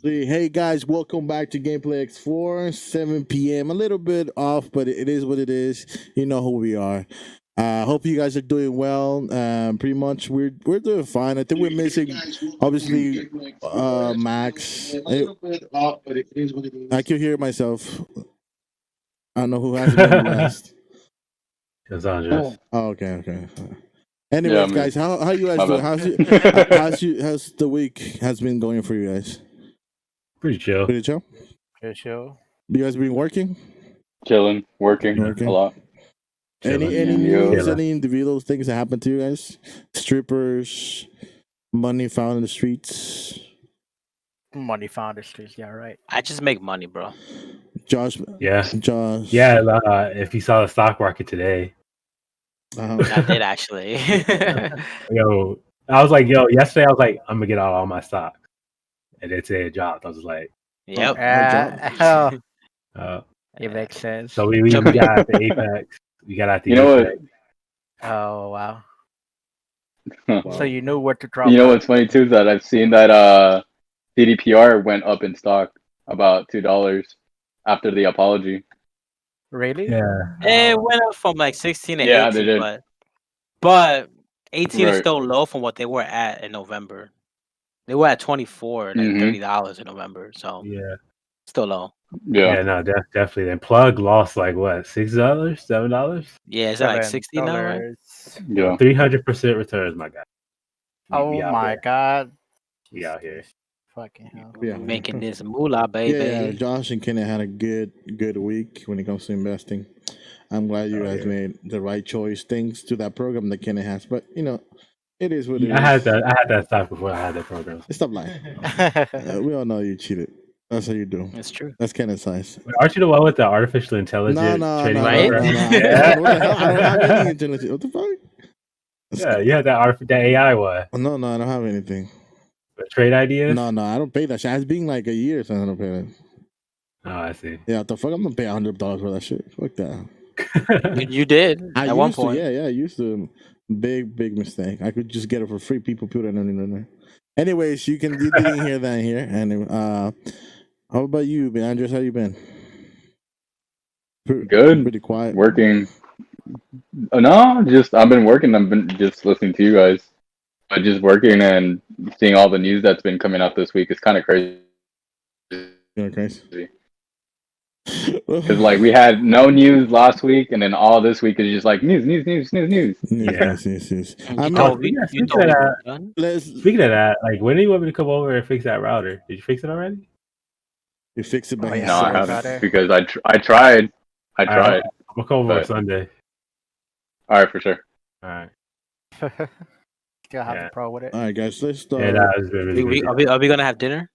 Hey guys, welcome back to Gameplayx4, 7 p.m. A little bit off, but it is what it is. You know who we are. Hope you guys are doing well. Pretty much, we're doing fine. I think we're missing, obviously, Max. I can hear myself. I don't know who hasn't been blessed. It's Andres. Oh, okay. Anyways, Yeah, guys, how you guys my doing? bad. How's the week has been going for you guys? Pretty chill. Pretty chill. Good show. You guys been working? Chilling, working Working. a lot. Any Chilling. news? Chilling. Any individual things that happened to you guys? Strippers, money found in the streets. Money found the streets. Yeah, right. I just make money, bro. Josh. Yeah. Josh. Yeah. If you saw the stock market today, I did actually. yo, I was like, yesterday I was like, I'm gonna get out all my stocks, and then today it dropped. I was like, Yep. It makes sense. so we got at the apex. We got at the You know apex. Oh wow. what? So you knew what to drop. You know what's funny too is that I've seen that DDPR went up in stock about $2 after the apology. Really? Yeah. It went up from like 16 to Yeah, 18, they did. but 18 is Right. still low from what they were at in November. They were at 24 and Mhm. $30 in November, so Yeah. still low. Yeah. Yeah. No, definitely. And Plug lost like what, $6, $7? Yeah, is it like 60 now? Right? Yeah. 300% returns, my guy. Oh We out my here. god. We out here. Fucking hell. Yeah. Making this moolah, baby. Yeah, Josh and Kenny had a good week when it comes to investing. I'm glad you guys made the right choice. Thanks to that program that Kenny has, but it is what it is. I had that stock before I had that program. Stop lying. We all know you cheated. That's how you do. It's true. That's Kenny's size. Wait, aren't you the one with the artificial intelligence trading Right? program? I don't have any intelligence. What the fuck? Yeah, you had that AI one. No, I don't have anything. The trade ideas? No, I don't pay that shit. It's been like a year since I don't pay that. Oh, I see. Yeah, what the fuck? I'm gonna pay $100 for that shit. Fuck that. You did at one point. I used to. Big mistake. I could just get it for free. People put it on. Anyways, you didn't hear that here. And how about you, man? Andres, how you been? Good. Pretty quiet. Working. No, just I've been working. I've been just listening to you guys. But just working and seeing all the news that's been coming out this week is kind of crazy. Okay. Because like we had no news last week, and then all this week is just like news. Yes. You I'm told not. me Yeah, you speaking told of me that- you were done. Speaking of that, like, when do you want me to come over and fix that router? Did you fix it already? You fix it by Oh, yeah. No, I yourself. haven't because I tried. I tried. Alright. I'm gonna come over on But- Sunday. All right, for sure. All right. Still have Yeah. a pro with it. All right, guys. Let's start. And it's been really busy. Are we gonna have dinner?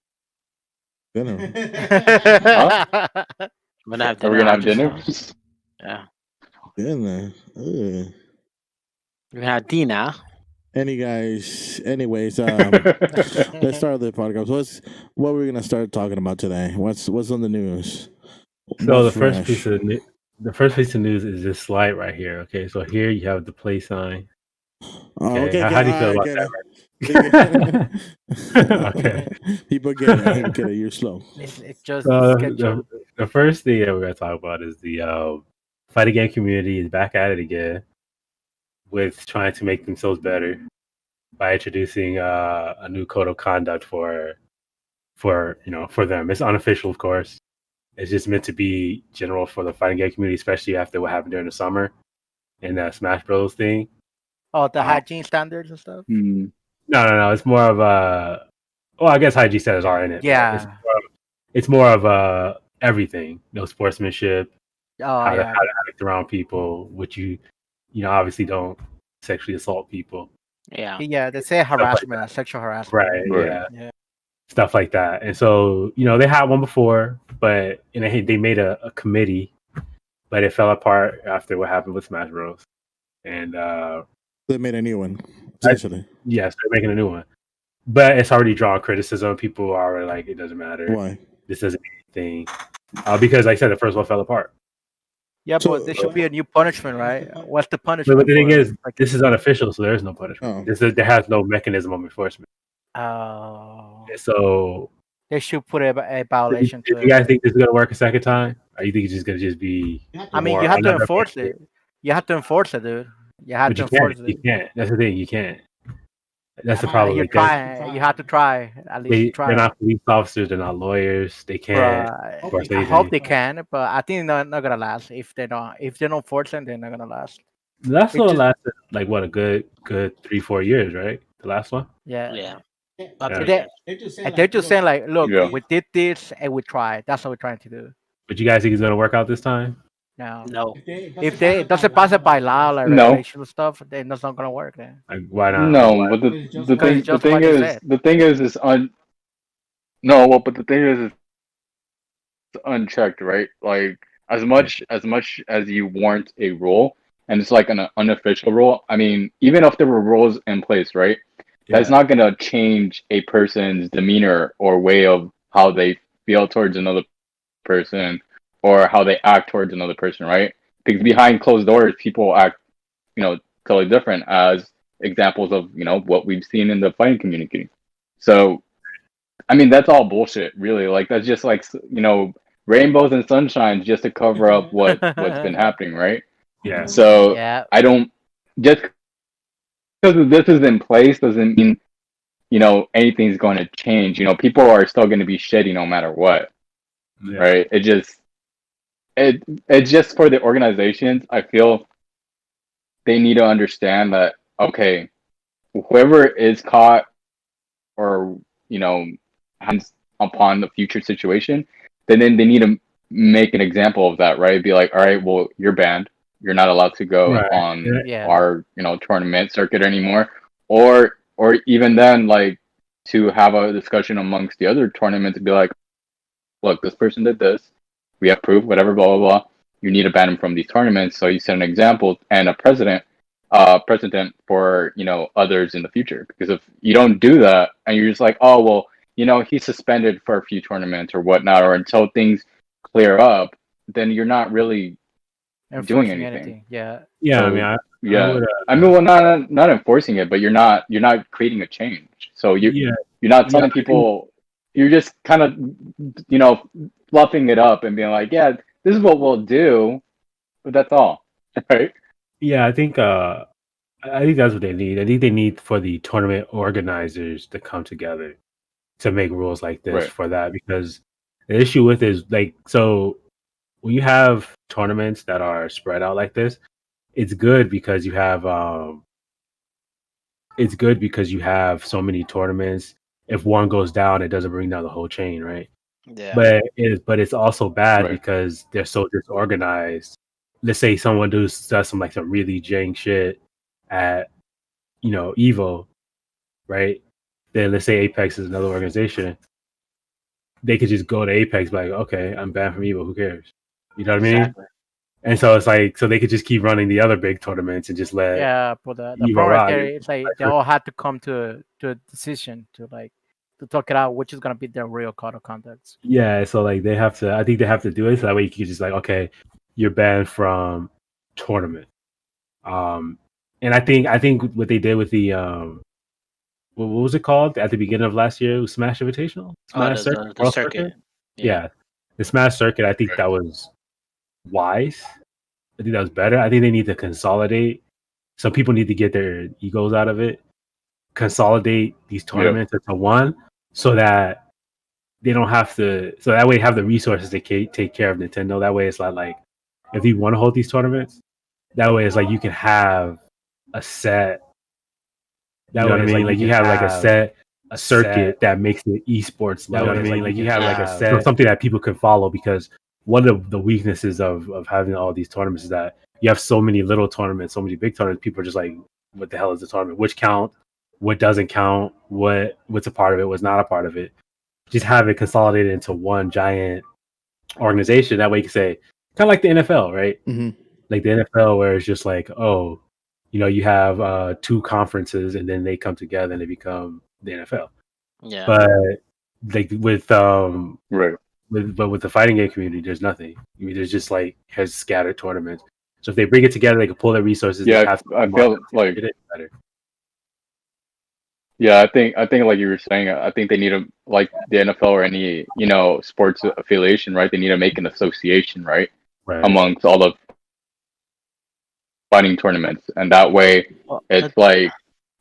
Dinner. We're gonna have Are dinner. we gonna have Andres' dinner? house. Yeah, Dinner. Ugh. we're gonna have dinner. Anyways, let's Let's start the podcast. What we're gonna start talking about today? What's on the news? So the What's first fresh? piece of news is this slide right here. Okay, so here you have the play sign. Oh, Okay, okay. how do you feel alright, about get that? it. Okay. People get it. You're slow. It's just So scheduled. the first thing that we're gonna talk about is the fighting game community is back at it again with trying to make themselves better by introducing a new code of conduct for them. It's unofficial, of course. It's just meant to be general for the fighting game community, especially after what happened during the summer and that Smash Bros thing. Oh, the hygiene standards and stuff. Mm. No. It's more of a. Well, I guess hygiene standards are in it. but Yeah. It's more of everything. No sportsmanship. Oh How to yeah. act around people, which you obviously don't sexually assault people. Yeah. Yeah, they say harassment, sexual harassment. Right. Right. Yeah. Yeah. Stuff like that. And so, they had one before, but they made a committee, but it fell apart after what happened with Smash Bros. And They made a new one. Essentially. yes, they're making a new one. But it's already drawn criticism. People are already like, it doesn't matter. Why? This doesn't mean anything. Because, like I said, the first one fell apart. Yeah, So- but there should be a new punishment, right? What's the punishment? But the thing for, is, like, this is unofficial, so there is no punishment. Oh. There has no mechanism of enforcement. oh, So They should put a violation Do to you guys it. think this is gonna work a second time, or you think it's just gonna be I mean, more you have to another? enforce it. You have to enforce it, dude. You have But to you can't. enforce You it. can't. That's the thing. You can't. That's the problem. You Like that, try. You have to try. At least you they're try. not police officers. They're not lawyers. They can't But enforce I hope anything. they can. But I think they're not gonna last if they don't. If they don't force them, they're not gonna last. Last It one just lasted like what a good 3-4 years, right? The last one. yeah. Yeah, Yeah. about 3 They, years. and they're just saying like, look, Yeah. we did this and we tried. That's what we're trying to do. But you guys think it's gonna work out this time? Now, No, if they it doesn't pass it by law, like No. regulation and stuff, then that's not gonna work. Then Like why not? No, Why? but the because thing it's just what you said. no. Well, but the thing is, it's unchecked, right? Like as much as you warrant a rule, and it's like an unofficial rule. I mean, even if there were rules in place, right? That's Yeah. not gonna change a person's demeanor or way of how they feel towards another person or how they act towards another person, right? Because behind closed doors, people act, totally different as examples of, what we've seen in the fighting community. So, I mean, that's all bullshit, really. Like, that's just like, rainbows and sunshines just to cover up what's been happening, right? Yeah. So, Yeah. I don't, just because this is in place doesn't mean, anything's going to change. People are still going to be shitty no matter what, Yeah. right? It's just for the organizations. I feel they need to understand that, okay, whoever is caught or hands upon the future situation, then they need to make an example of that, right? Be like, all right, well, you're banned. You're not allowed to go Right. on Yeah. our tournament circuit anymore, or even then, like, to have a discussion amongst the other tournaments and be like, look, this person did this. We have proof, whatever, blah blah blah. You need to ban him from these tournaments, so you set an example and a precedent for others in the future. Because if you don't do that and you're just like, oh well, he's suspended for a few tournaments or whatnot, or until things clear up, then you're not really doing Enforcing anything. Yeah. Yeah. I So, mean, I yeah. would, I mean, well, not enforcing it, but you're not creating a change. So yeah. you're not telling I think- people. You're just kind of fluffing it up and being like, yeah, this is what we'll do, but that's all, right? Yeah, I think that's what they need. I think they need for the tournament organizers to come together to make rules like this Right. for that, because the issue with is like, so when you have tournaments that are spread out like this, it's good because you have so many tournaments. If one goes down, it doesn't bring down the whole chain, right? yeah, But it's also bad Right. because they're so disorganized. Let's say someone does some really jank shit at Evo, right? Then let's say Apex is another organization. They could just go to Apex, like, okay, I'm banned from Evo. Who cares? You know what I mean? exactly. And so it's like, so they could just keep running the other big tournaments and just let Yeah, but the Evo problem rock. right there is like they all had to come to a decision to talk it out, which is gonna be their real code of conduct. Yeah, so like they have to. I think they have to do it so that way you can just like, okay, you're banned from tournament. And I think what they did with the what was it called at the beginning of last year? It was Smash Invitational, Smash The World circuit. Yeah, the Smash Circuit. I think Right. that was wise. I think that was better. I think they need to consolidate. Some people need to get their egos out of it. Consolidate these tournaments into one, so that they don't have to. So that way, have the resources to take care of Nintendo. That way, it's not like if you want to hold these tournaments, that way it's like you can have a set. That way, it's like you have like a circuit that makes it esports. You know what I mean? Like you have like a set, something that people can follow. Because one of the weaknesses of having all these tournaments is that you have so many little tournaments, so many big tournaments. People are just like, what the hell is the tournament? Which count? What doesn't count? What's a part of it? What's not a part of it? Just have it consolidated into one giant organization. That way you can say, kind of like the NFL, right? Mm-hmm. Like the NFL, where it's just like, oh, you have two conferences and then they come together and they become the NFL. Yeah, But like with Right. with the fighting game community, there's nothing. I mean, there's just like has scattered tournaments. So if they bring it together, they can pull their resources. Yeah, they have I feel like it better. Yeah, I think like you were saying, I think they need to, like the NFL or any, sports affiliation, right? They need to make an association, right, Right. amongst all the fighting tournaments, and that way Well, it's like,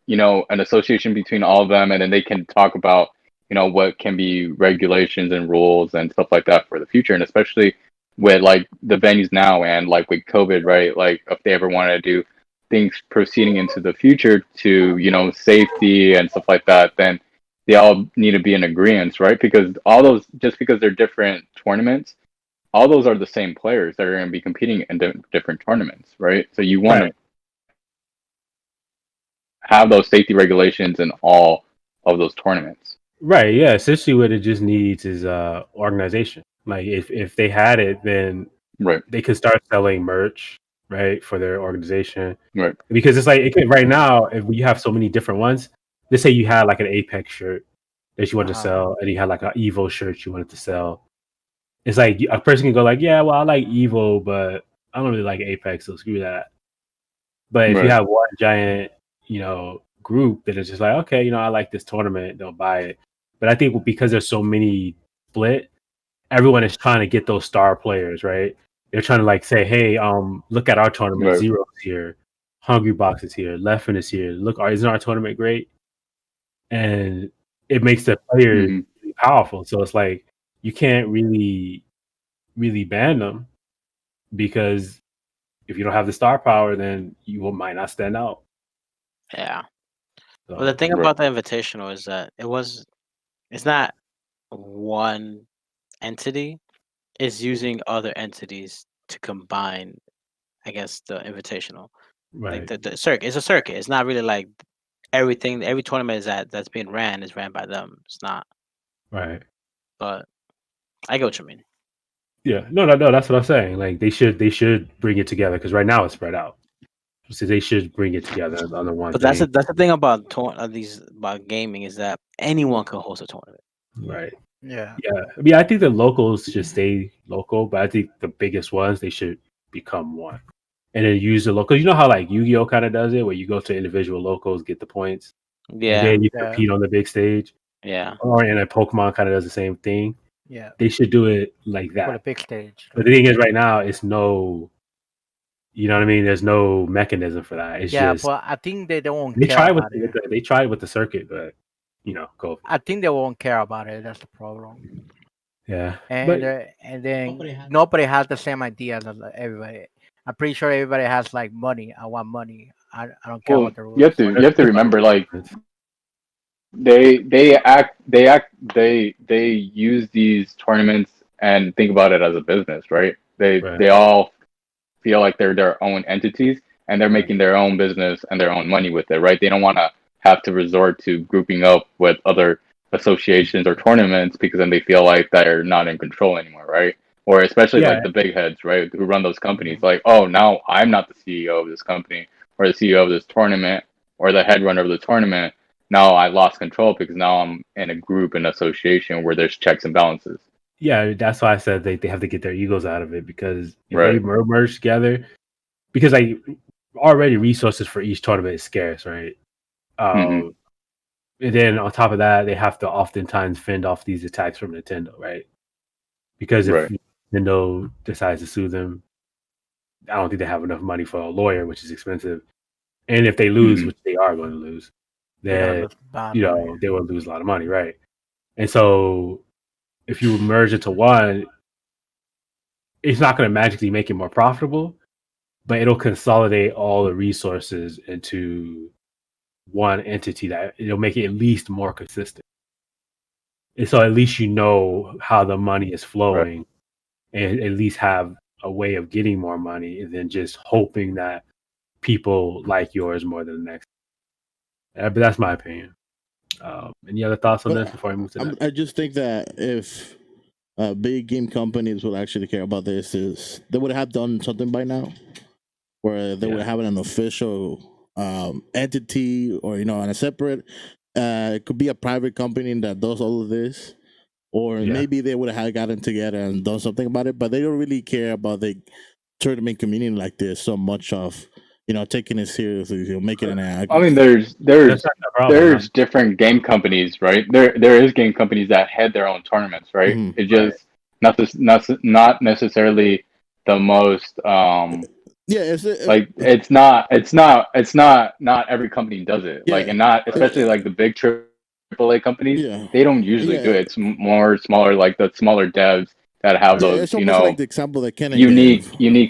an association between all of them, and then they can talk about, what can be regulations and rules and stuff like that for the future, and especially with like the venues now and like with COVID, right? Like if they ever wanted to do things proceeding into the future to, safety and stuff like that, then they all need to be in agreement, right? Because all those, just because they're different tournaments, all those are the same players that are going to be competing in different tournaments, right? So you want to Right. have those safety regulations in all of those tournaments. Right. Yeah. Essentially, what it just needs is organization. Like if they had it, then Right, they could start selling merch, right, for their organization. right, Because it's like right now, if we have so many different ones, let's say you had like an Apex shirt that you wanted to Uh-huh. sell, and you had like an Evo shirt you wanted to sell. It's like a person can go like, yeah, well, I like Evo, but I don't really like Apex, so screw that. But if you right, have one giant, group that is just like, okay, I like this tournament, they'll buy it. But I think because there's so many split, everyone is trying to get those star players, right? They're trying to like say, hey, look at our tournament. right. Zero's here, Hungry Box is here, Leffen is here. Look, isn't our tournament great? And it makes the players Hmm. really powerful. So it's like you can't really ban them because if you don't have the star power, then you might not stand out. yeah. Well, the So thing Right. about the invitational is that it's not one entity. It's using other entities to combine, I guess, the invitational. Like right, the circuit. It's a circuit. It's not really like everything. Every tournament that's being ran is ran by them. It's not. right. But I get what you mean. Yeah, no. That's what I'm saying. Like they should bring it together because right now it's spread out. So they should bring it together under one But thing. that's the thing about these about gaming is that anyone can host a tournament. Right. Yeah. Yeah. I mean, I think the locals should stay local, but I think the biggest ones they should become one, and then use the local. You know how like Yu-Gi-Oh kind of does it, where you go to individual locals, get the points, and Yeah, then you Yeah. compete on the big stage. yeah. Or and then Pokemon kind of does the same thing. Yeah. They should do it like For the that. big stage. But the thing is, right now, it's no. You know what I mean? There's no mechanism for that. It's Yeah, just but I think they don't they care try with about it. they tried with the circuit, but go. I think they won't care about it. That's the problem. Yeah, but And then nobody has the same ideas as everybody. I'm pretty sure everybody has like money. I want money. I don't care Well, about the you rules. have to you have to remember, like they use these tournaments and think about it as a business, right? right, They all feel like they're their own entities and they're right, making their own business and their own money with it, right? They don't want to have to resort to grouping up with other associations or tournaments because then they feel like they're not in control anymore, right? Or especially yeah, like the big heads, right, who run those companies, Mhm. like, oh, now I'm not the CEO of this company or the CEO of this tournament or the head runner of the tournament. Now I lost control because now I'm in a group, an association where there's checks and balances. yeah. That's why I said they have to get their egos out of it because if they Right. merge together, because like already resources for each tournament is scarce, right? Hmm. Um, and then on top of that, they have to oftentimes fend off these attacks from Nintendo, right? Because if Right. Nintendo decides to sue them, I don't think they have enough money for a lawyer, which is expensive. And if they lose, Hmm. which they are going to lose, They're gonna then lose bad money. they will lose a lot of money, right? And so if you merge into one, it's not going to magically make it more profitable, but it'll consolidate all the resources into one entity that it'll make it at least more consistent. And so at least you know how the money is Right. flowing and at least have a way of getting more money than just hoping that people like yours more than the next. But that's my opinion. Any other thoughts on this But before I move to that? I just think that if big game companies would actually care about this, is they would have done something by now, where they would Yeah. have an official entity, or on a separate. It could be a private company that does all of this, or Yeah. maybe they would have gotten together and done something about it. But they don't really care about the tournament community like this so much of taking it seriously, making an act. I mean, there's That's not the problem. there's different game companies, right? There is game companies that head their own tournaments, right? Mhm. It's just not necessarily the most Yeah, like it's not every company does it. Yeah. Like, and not especially like the big AAA companies. Yeah. They don't usually do Yeah. it. It's more smaller, like the smaller devs that have Yeah, those, it's almost like the example that Kenny unique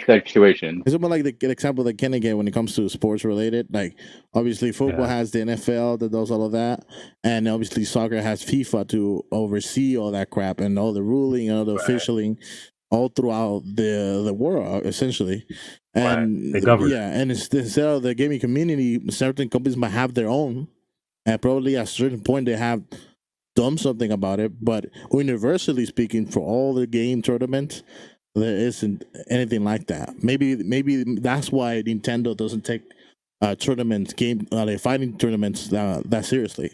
gave. situations. It's almost like the example that Kenny gave when it comes to sports related. Like, obviously, football Yeah. has the NFL that does all of that, and obviously, soccer has FIFA to oversee all that crap and all the ruling and all the officialing all throughout the world, essentially. And They govern. yeah, and instead of the gaming community, certain companies might have their own, and probably at a certain point they have done something about it. But universally speaking, for all the game tournaments, there isn't anything like that. Maybe that's why Nintendo doesn't take tournaments, like fighting tournaments that seriously,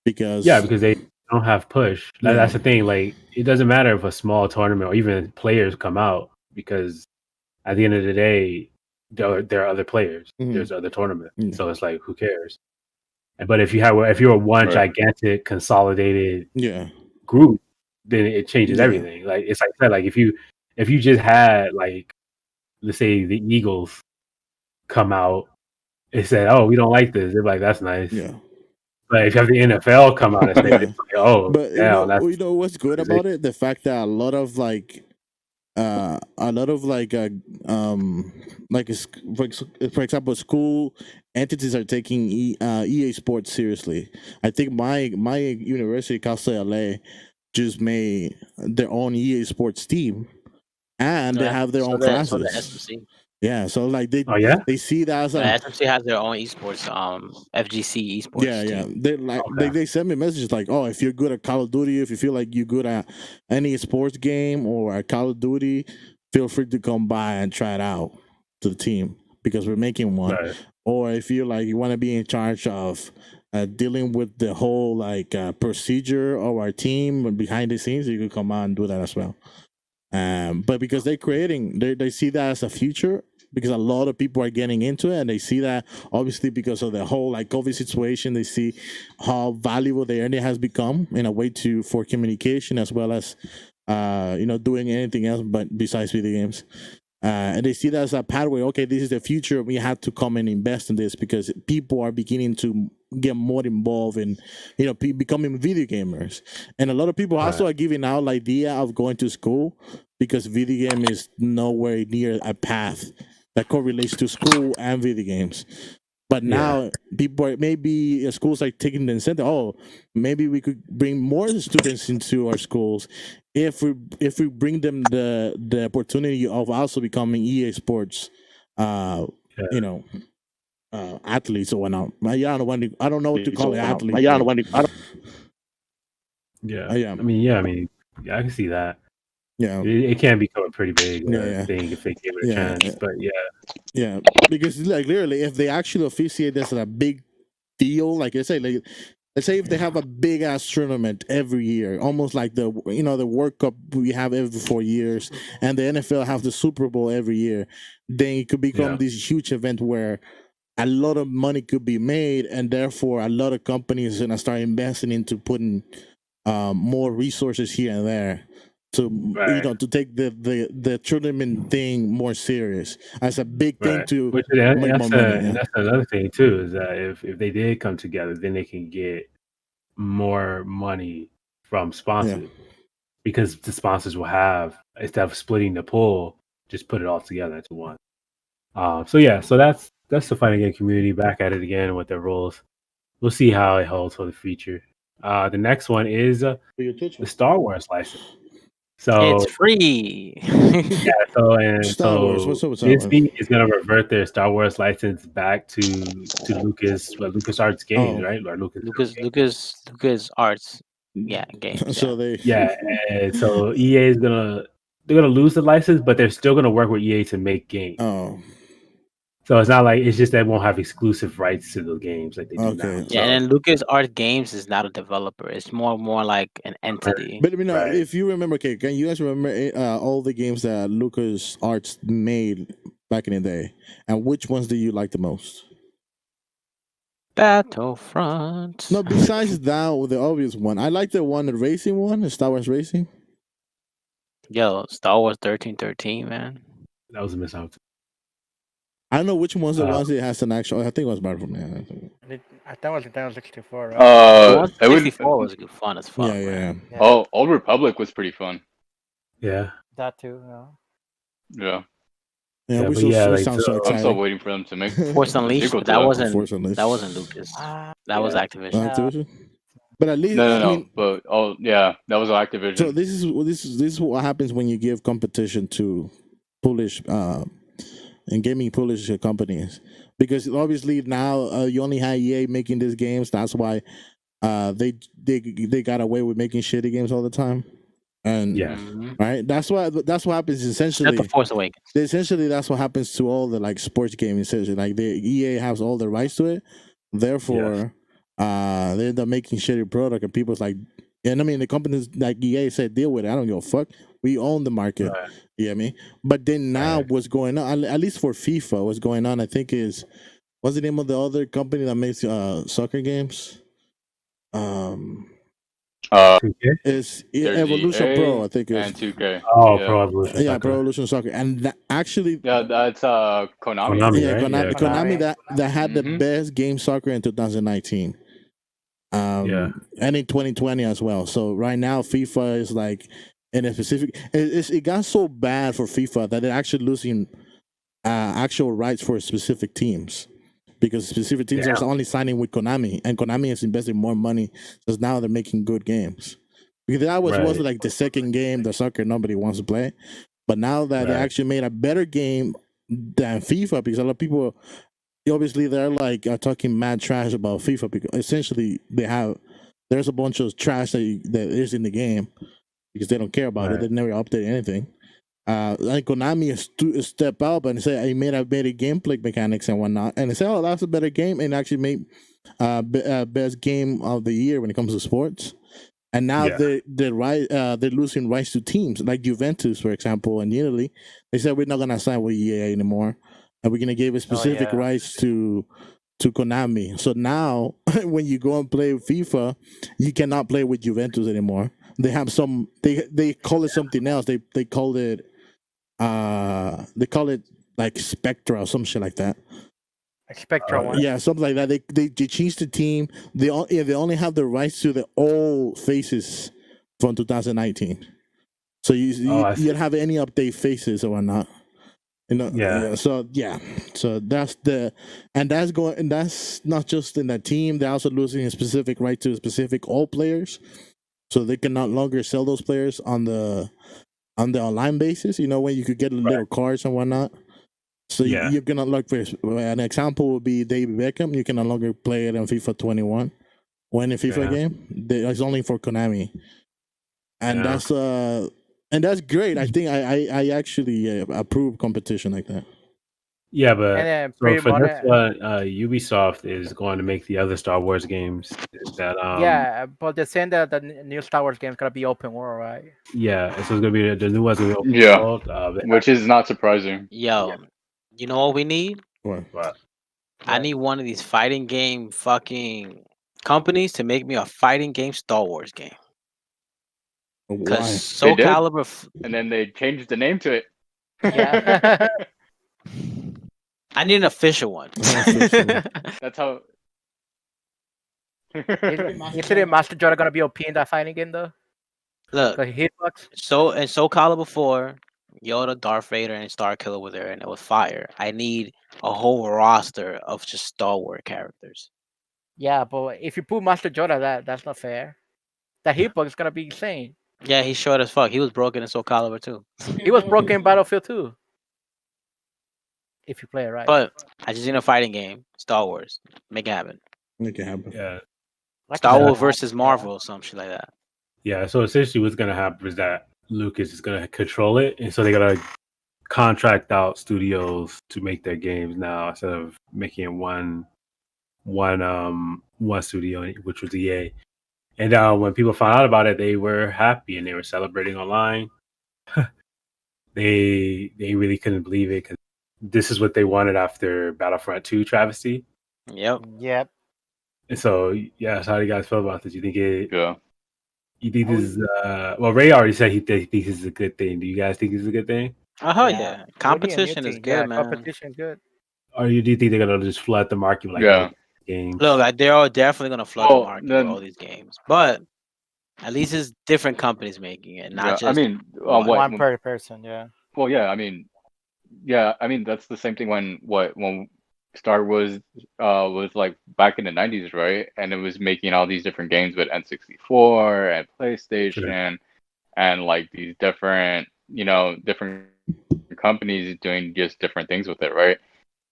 because because they don't have push. That's the thing. Like, it doesn't matter if a small tournament or even players come out, because at the end of the day, there are other players. Mhm. There's other tournaments. Mm. So it's like, who cares? But if you're one Right. gigantic consolidated yeah, group, then it changes Yeah. everything. Like, it's like that. Like, if you just had, like, let's say the Eagles come out and said, "Oh, we don't like this," they're like, "That's nice." yeah. But if you have the NFL come out and say, Yeah. it's like, "Oh, But damn, that's you know what's good about it? The fact that a lot of like for example, school entities are taking EA Sports seriously. I think my university, Cal State LA, just made their own EA Sports team, and they have their own So the classes. SMC. Yeah, so like Oh, yeah? they see that as The a SMC has their own esports, FGC esports. yeah. team. They like Okay. they send me messages like, oh, if you're good at Call of Duty, if you feel like you're good at any sports game or at Call of Duty, feel free to come by and try it out to the team because we're making one. Right. Or if you like you want to be in charge of dealing with the whole procedure of our team and behind the scenes, you could come on and do that as well. But because they see that as a future, because a lot of people are getting into it, and they see that obviously because of the whole COVID situation, they see how valuable the internet has become in a way for communication as well as doing anything else but besides video games. And they see that as a pathway. Okay, this is the future. We have to come and invest in this because people are beginning to get more involved in, becoming video gamers. And a lot of people also are giving out the idea of going to school because video game is nowhere near a path that correlates to school and video games. But now maybe schools are taking the incentive. Oh, maybe we could bring more students into our schools if we bring them the opportunity of also becoming EA Sports, athletes or whatnot. I don't know what to call it, athletes. Yeah. Yeah. I mean, I can see that. Yeah. It can become a pretty big Yeah. thing if they give it a Yeah. chance. But Yeah, because literally, if they actually officiate this as a big deal, like I say, let's say if they have a big ass tournament every year, almost like the World Cup we have every 4 years, and the NFL have the Super Bowl every year, then it could become this huge event where a lot of money could be made, and therefore a lot of companies are gonna start investing into putting more resources here and there to to take the tournament thing more serious as a big thing to make more money. And that's another thing too, is that if they did come together, then they can get more money from sponsors because the sponsors will have, instead of splitting the pool, just put it all together into one. So that's the fighting game community back at it again with their rules. We'll see how it holds for the future. The next one is the Star Wars license. So it's free. Star Wars. What's up with Disney is going to revert their Star Wars license back to LucasArts Games, right? Or Lucas Arts, games. So and so EA is they're gonna lose the license, but they're still gonna work with EA to make games. Oh. So it's not like it's just they won't have exclusive rights to the games like they do now. Yeah, and then Lucas Art Games is not a developer; it's more like an entity. But if you remember, can you guys remember all the games that Lucas Arts made back in the day, and which ones do you like the most? Battlefront. No, besides that, the obvious one, I like the racing one, the Star Wars Racing. Yo, Star Wars 1313, man. That was a miss out. I don't know which one's the ones that has an actual. I think it was Battlefront. Yeah, I think. I think it was Nintendo 64, right? The one It would. 64 was good fun as fuck. Yeah, man. yeah. Oh, Old Republic was pretty fun. Yeah. That too. No. Yeah, Yeah, Yeah, we but so, yeah, we like, sound so so- I'm excited. still waiting for them to make Force a Unleashed, sequel but to that that. wasn't Force Unleashed. that wasn't Lucas. That was Activision. Activision. But at least No, I mean, but yeah, that was Activision. so this is what happens when you give competition to Polish and gaming Polish companies, because obviously now you only have EA making these games. That's why they got away with making shitty games all the time. And Yeah. right, that's what happens Except essentially. the Force Awakens. Essentially, that's what happens to all the like sports games. Essentially, like the EA has all the rights to it, therefore, they end up making shitty product, and people's like, and I mean the companies like EA said, deal with it. I don't give a fuck. We own the market. Right. You get me? But then now, Right. what's going on? At least for FIFA, what's going on? I think is what's the name of the other company that makes soccer games? Is there's Evolution EA Pro? I think it's and 2K. Oh, Yeah. Pro Evolution. yeah, Soccer. Pro Evolution Soccer, and that actually. Yeah, that's Konami. Konami, Yeah, right? Konami, Yeah, Konami that had the Mhm. best game soccer in 2019. Yeah. And in 2020 as well. So right now, FIFA is like in a specific. It got so bad for FIFA that they're actually losing actual rights for specific teams, because specific teams are only signing with Konami, and Konami is investing more money because now they're making good games. Because that was Right. like the second game, the soccer nobody wants to play, but now that they Right. actually made a better game than FIFA, because a lot of people obviously they're like talking mad trash about FIFA, because essentially there's a bunch of trash that is in the game because they don't care about it. Right. They never update anything. Like Konami is step up and say I made a better gameplay mechanics and whatnot, and they say, oh, that's a better game, and actually made best game of the year when it comes to sports. And now Yeah. they're losing rights to teams like Juventus, for example, and Italy. They said we're not gonna sign with EA anymore, and we're gonna give a specific yeah. rights to Konami. So now, when you go and play FIFA, you cannot play with Juventus anymore. They have some. They call it something else. They call it like Spectra or some shit like that. Spectra one. Yeah, something like that. They changed the team. They only have the rights to the old faces from 2019. So you don't have any update faces or whatnot. You know, Yeah. So that's that's not just in that team. They're also losing a specific right to specific all players, so they can no longer sell those players on the online basis. You know, when you could get little cards and whatnot. So Yeah. you can unlock. An example would be David Beckham. You can no longer play it in FIFA 21 or any FIFA game. It's only for Konami, and that's great. I think I actually approve competition like that. Yeah, but And then so pretty for much, this one, Ubisoft is going to make the other Star Wars games. That yeah, but they're saying that the new Star Wars game is gonna be open world, right? Yeah, so it's gonna be the new one's gonna be open Yeah. world. Which is not surprising. Yo, you know what we need? What? I need one of these fighting game fucking companies to make me a fighting game Star Wars game. Why? Because Soul They did. Calibur, And then they changed the name to it. Yeah. I need an official one. That's how. Isn't Master Joda gonna be OP in that fighting game though? Look, Like hitbox. in Soul Calibur 4, Yoda, Darth Vader, and Starkiller were there, and it was fire. I need a whole roster of just Star Wars characters. Yeah, but if you put Master Joda, that's not fair. That hitbox is gonna be insane. Yeah, he's short as fuck. He was broken in Soul Calibur too. He was broken in Battlefield 2. If you play it right. But I just need a fighting game, Star Wars. Make it happen. Make it happen. Yeah. Like Star I Wars said, versus Marvel or some shit like that. Yeah, so essentially what's gonna happen is that Lucas is gonna control it, and so they're gonna contract out studios to make their games now instead of making it one studio, which was EA. And when people found out about it, they were happy and they were celebrating online. They really couldn't believe it because this is what they wanted after Battlefront 2 travesty. Yep. Yep. And so, yeah, so how do you guys feel about this? You think Yeah. this is well, Ray already said he thinks this is a good thing. Do you guys think this is a good thing? Oh Yeah. yeah. We need a new Competition is thing. good, Yeah, man. competition good. Or do you think they're gonna just flood the market with like Yeah. games? Look, like, they're all definitely gonna flood the Well, market with then, all these games, but at least it's different companies making it, not yeah. I just mean, one. what? One per person. Yeah. Well, yeah. I mean that's the same thing when Star Wars was like back in the 90s, right? And it was making all these different games with N64 and PlayStation and like these different, different companies doing just different things with it, right?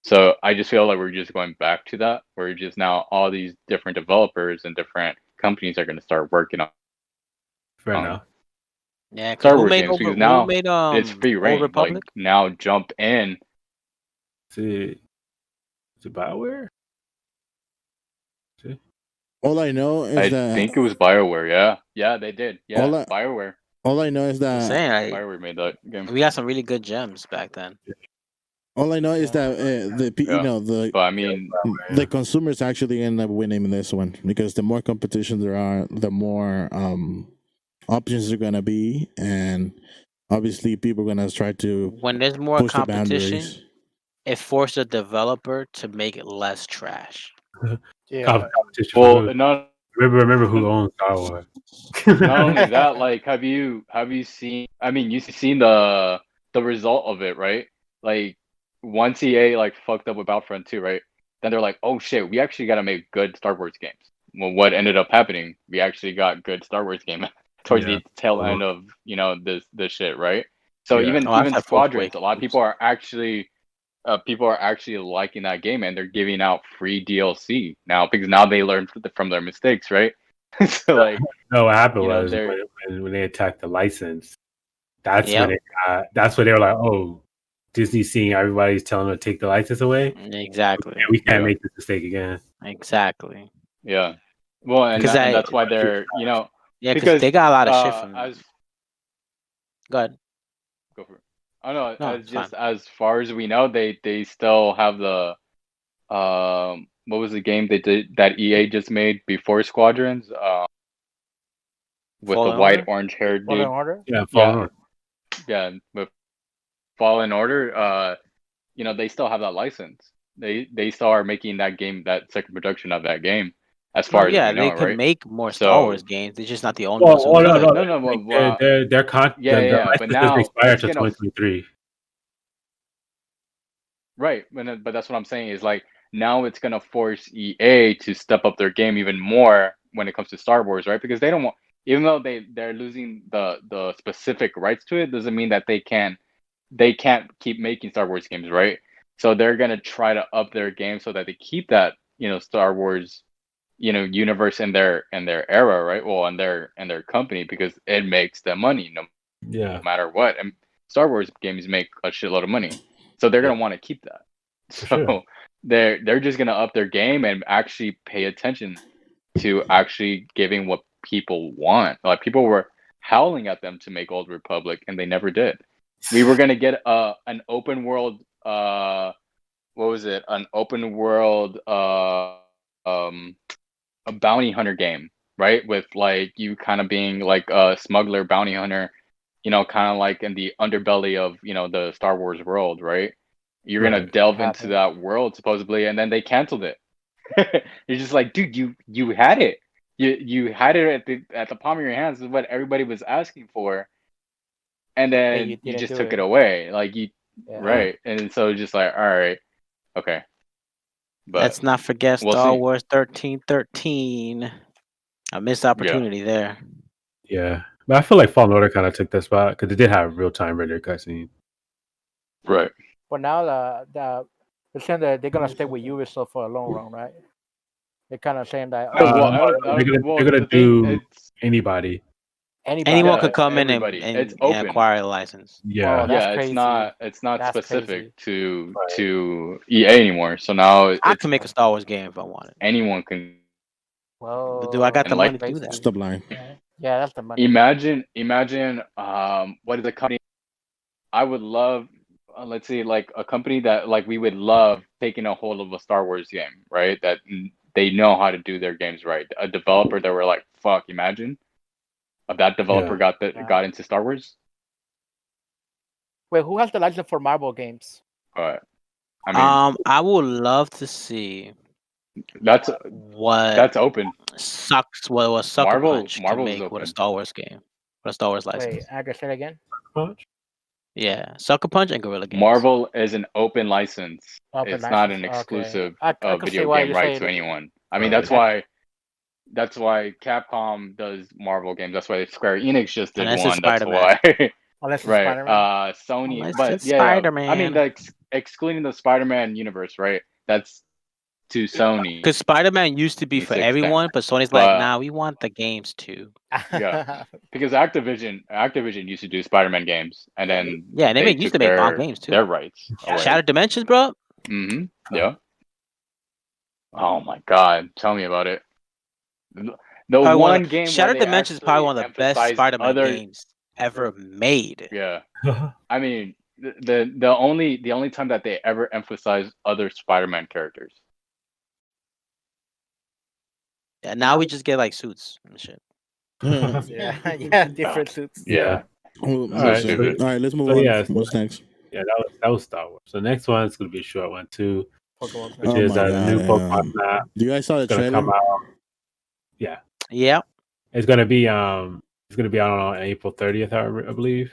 So I just feel like we're just going back to that. Where just now all these different developers and different companies are going to start working Fair on enough. Yeah, because Star who Wars made games because who now made it's free Old reign. Like Republic? now jump in. Is it BioWare? All I know is I that think it was BioWare. Yeah, they did. Yeah, all I, BioWare. all I know is I'm that saying, like, BioWare made that game. we got some really good gems back then. all I know is that Yeah. But I mean, the consumers actually end up winning this one because the more competition there are, the more options are gonna be, and obviously people are gonna try to When there's more push the competition, boundaries. it forced the developer to make it less trash. Yeah. Competition for well, who? not Remember who owns Star Wars. not only that, like, have you seen? I mean, you've seen the result of it, right? Like, once EA like fucked up with Battlefront 2, right? Then they're like, oh shit, we actually got to make good Star Wars games. Well, what ended up happening? We actually got good Star Wars game towards Yeah. the tail end of this shit, right? So Yeah. even Oh, I've even had Force Squadrons, a lot of Awakens. people are actually liking that game and they're giving out free DLC now because now they learned from their mistakes, right? So like, No, what happened you know, was they're when they attacked the license, that's Yep. when that's when they were like, oh, Disney's seeing everybody's telling them to take the license away. Exactly. And we can't Yeah. make this mistake again. Exactly. yeah. Well, and, Because and that's why they're yeah, because because they got a lot of shit from as Go ahead. go for it. I don't know, No, as it's fine. just as far as we know, they still have the what was the game they did that EA just made before Squadrons with the Fallen white Order? orange haired Fallen dude. Order. Yeah, Fallen Yeah, Order. yeah, with Fallen Order, they still have that license. They still are making that game, that second production of that game, as No, far as yeah, we know, they could right? make more Star So Wars games. They're just not the only ones who Well, can no, do it. no, like well, their yeah, the but license doesn't now expire it's until gonna 2023. right, but that's what I'm saying is like now it's gonna force EA to step up their game even more when it comes to Star Wars, right? Because they don't want, even though they're losing the specific rights to it, doesn't mean that they can't keep making Star Wars games, right? So they're gonna try to up their game so that they keep that Star Wars universe in their era, right? Well, in their company because it makes them money no Yeah, matter what. And Star Wars games make a shitload of money, so they're gonna want to keep that. for So sure. they're just gonna up their game and actually pay attention to actually giving what people want. Like people were howling at them to make Old Republic, and they never did. We were gonna get an open world. What was it? An open world. A bounty hunter game, right? With like you kind of being like a smuggler bounty hunter, kind of like in the underbelly of the Star Wars world, right? You're gonna Right. delve into Happened. that world supposedly, and then they canceled it. You're just like, dude, you had it. You had it at the palm of your hands. Is what everybody was asking for, and Hey, you then you didn't just do took it. it away. Like Yeah. right? And so just like, all right, okay, but Let's not forget we'll Star see. Wars 1313. A missed opportunity there. Yeah, but I feel like Fallen Order kind of took that spot because it did have real time render cutscene. Right. But now they're saying that they're gonna stay with Ubisoft for a long run, right? They're kind of saying that No, well, They're gonna the thing do it's anybody. anybody. Anyone yeah, could come in everybody. and It's open. acquire a license. Yeah, Oh, that's Yeah, crazy. it's not That's specific crazy. to EA anymore. So now I it's could make a Star Wars game if I wanted. anyone can. Well, But do I got the like- money to do that? Stop lying. Yeah, that's the money. Imagine what is the company? I would love let's say like a company that like we would love taking a hold of a Star Wars game, right? That they know how to do their games right. A developer that were like, fuck, imagine if that developer got into Star Wars. Wait, who has the license for Marvel games? But I mean, I would love to see that's what open. Sucks. What was Sucker Punch Marvel can is make with a open. Star Wars game, with a Star Wars license. Wait, I can say it again. Punch? Yeah, Sucker Punch and Guerrilla Games. Marvel is an open license. Open It's license. not an Okay. exclusive I can see video why game you right say to it. anyone. I mean, Right. that's why Capcom does Marvel games. That's why Square Enix just did Unless it's one. That's Spider-Man. why. Unless it's Right. Spider-Man. Sony, Unless but it's yeah. I mean, Spider-Man. excluding the Spider-Man universe, right? That's to Sony. Because Spider-Man used to be for everyone, but Sony's like, nah, we want the games too. Yeah, because Activision used to do Spider-Man games, and then they used to make bomb games too. their rights away. Shattered Dimensions, bro. Mm-hmm. Yeah. Oh my God! Tell me about it. The one game Shattered Dimensions is probably one of the best Spider-Man games ever made. Yeah. I mean, the only time that they ever emphasize other Spider-Man characters. Yeah, now we just get like suits and shit. Yeah, different suits. Yeah. All right, let's move so on. yeah, What's next? Yeah, that was Star Wars. So the next one is gonna be a short one too, Pokemon. which is the new Pokemon Snap. You guys saw the It's gonna trailer? come out. Yeah. Yeah. It's gonna be out on April 30th, I believe.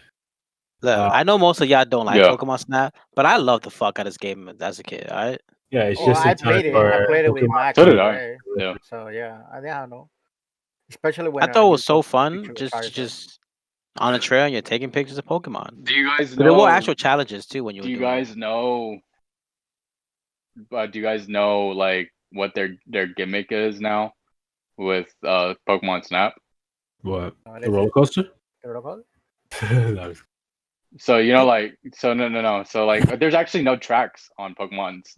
Look, I know most of y'all don't like Yeah. Pokemon Snap, but I love the fuck out of this game as a kid. All right. Yeah, it's just I played it. I played it with Max. So did I. Yeah. So yeah, I don't know. Especially when I thought it was so you fun, picture with just on a trail and you're taking pictures of Pokemon. Do you guys But know? there were actual challenges too when you were Do you doing guys know? Do you guys know like what their gimmick is now with Pokemon Snap? What? The roller coaster? The roller No, So you know, like, so no. So like, there's actually no tracks on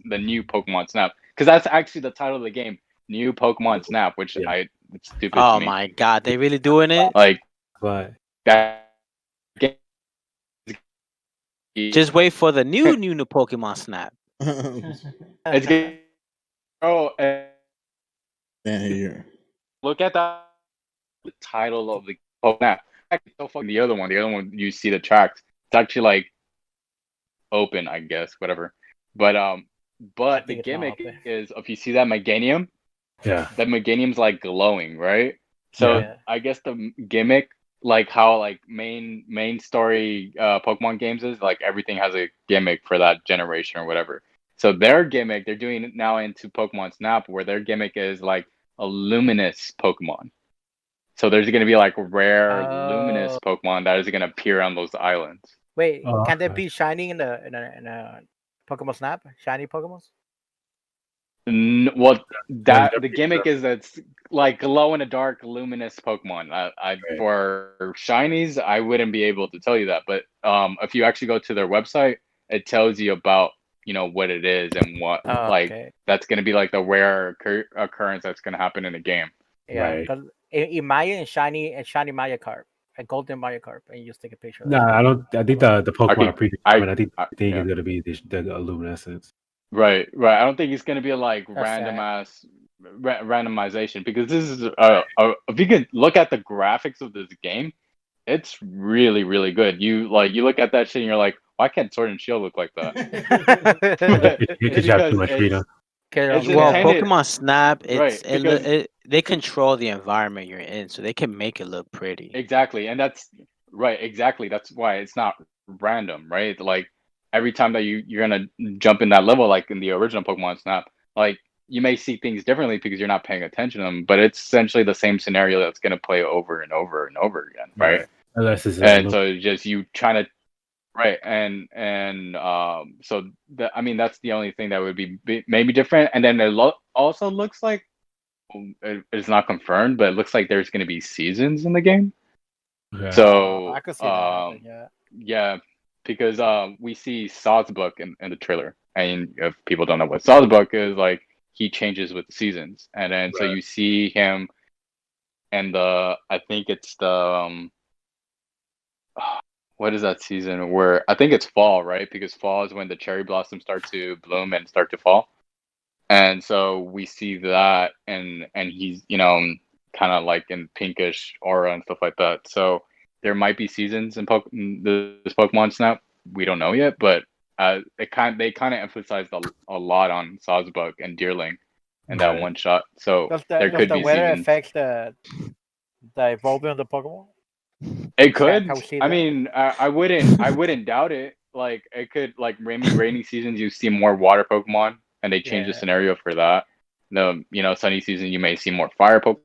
the new Pokemon Snap, because that's actually the title of the game, New Pokemon Snap, which it's stupid to me. Oh my God, they really doing it? Like but that game. Just wait for the new Pokemon Snap. It's getting, look at that. The title of the Pokemon Snap. So fucking the other one you see the tracks. It's actually like open, I guess, whatever. But the gimmick is, if you see that Meganium, that Meganium's like glowing, right? So I guess the gimmick, like how like main story Pokemon games is, like everything has a gimmick for that generation or whatever. So their gimmick, they're doing it now into Pokemon Snap, where their gimmick is like a luminous Pokemon. So there's going to be like rare luminous Pokemon that is going to appear on those islands. Wait, can they be shiny in a Pokemon Snap? Shiny Pokemons? Well, the gimmick is that's like glow in the dark, luminous Pokemon. For shinies, I wouldn't be able to tell you that, but if you actually go to their website, it tells you about what it is and what that's going to be like the rare occurrence that's going to happen in the game. Yeah, because in Maya and shiny Magikarp, a golden Magikarp, and you just take a picture. No, I don't. I think the Pokemon are predetermined. I think the thing is going to be the luminescence. Right. I don't think it's going to be like randomization, because this is if you can look at the graphics of this game, it's really, really good. You look at that shit and you're like, why can't Sword and Shield look like that? You could have too much freedom. Well, Pokemon Snap, they control the environment you're in, so they can make it look pretty. Exactly, and that's right. Exactly, that's why it's not random, right? Like every time that you're gonna jump in that level, like in the original Pokemon Snap, like you may see things differently because you're not paying attention to them, but it's essentially the same scenario that's gonna play over and over and over again, right? And so just you trying to. Right, and so that's the only thing that would be maybe different. And then it also looks like, it's not confirmed, but it looks like there's going to be seasons in the game. Yeah. So I could see that. Yeah, because we see Sawsbuck in the trailer, and if people don't know what Sawsbuck is, like he changes with the seasons, and then so you see him, and I think it's the what is that season where I think it's fall, right? Because fall is when the cherry blossoms start to bloom and start to fall. And so we see that, and he's kind of like in pinkish aura and stuff like that. So there might be seasons in this Pokemon Snap. We don't know yet, but they kind of emphasized a lot on Sawsbuck and Deerling in that one shot. So there could the be weather seasons. affect the evolving of the Pokemon? It could. How see I that? mean, I wouldn't doubt it. Like it could, like rainy seasons, you see more water Pokemon, and they change the scenario for that. The sunny season, you may see more fire Pokemon.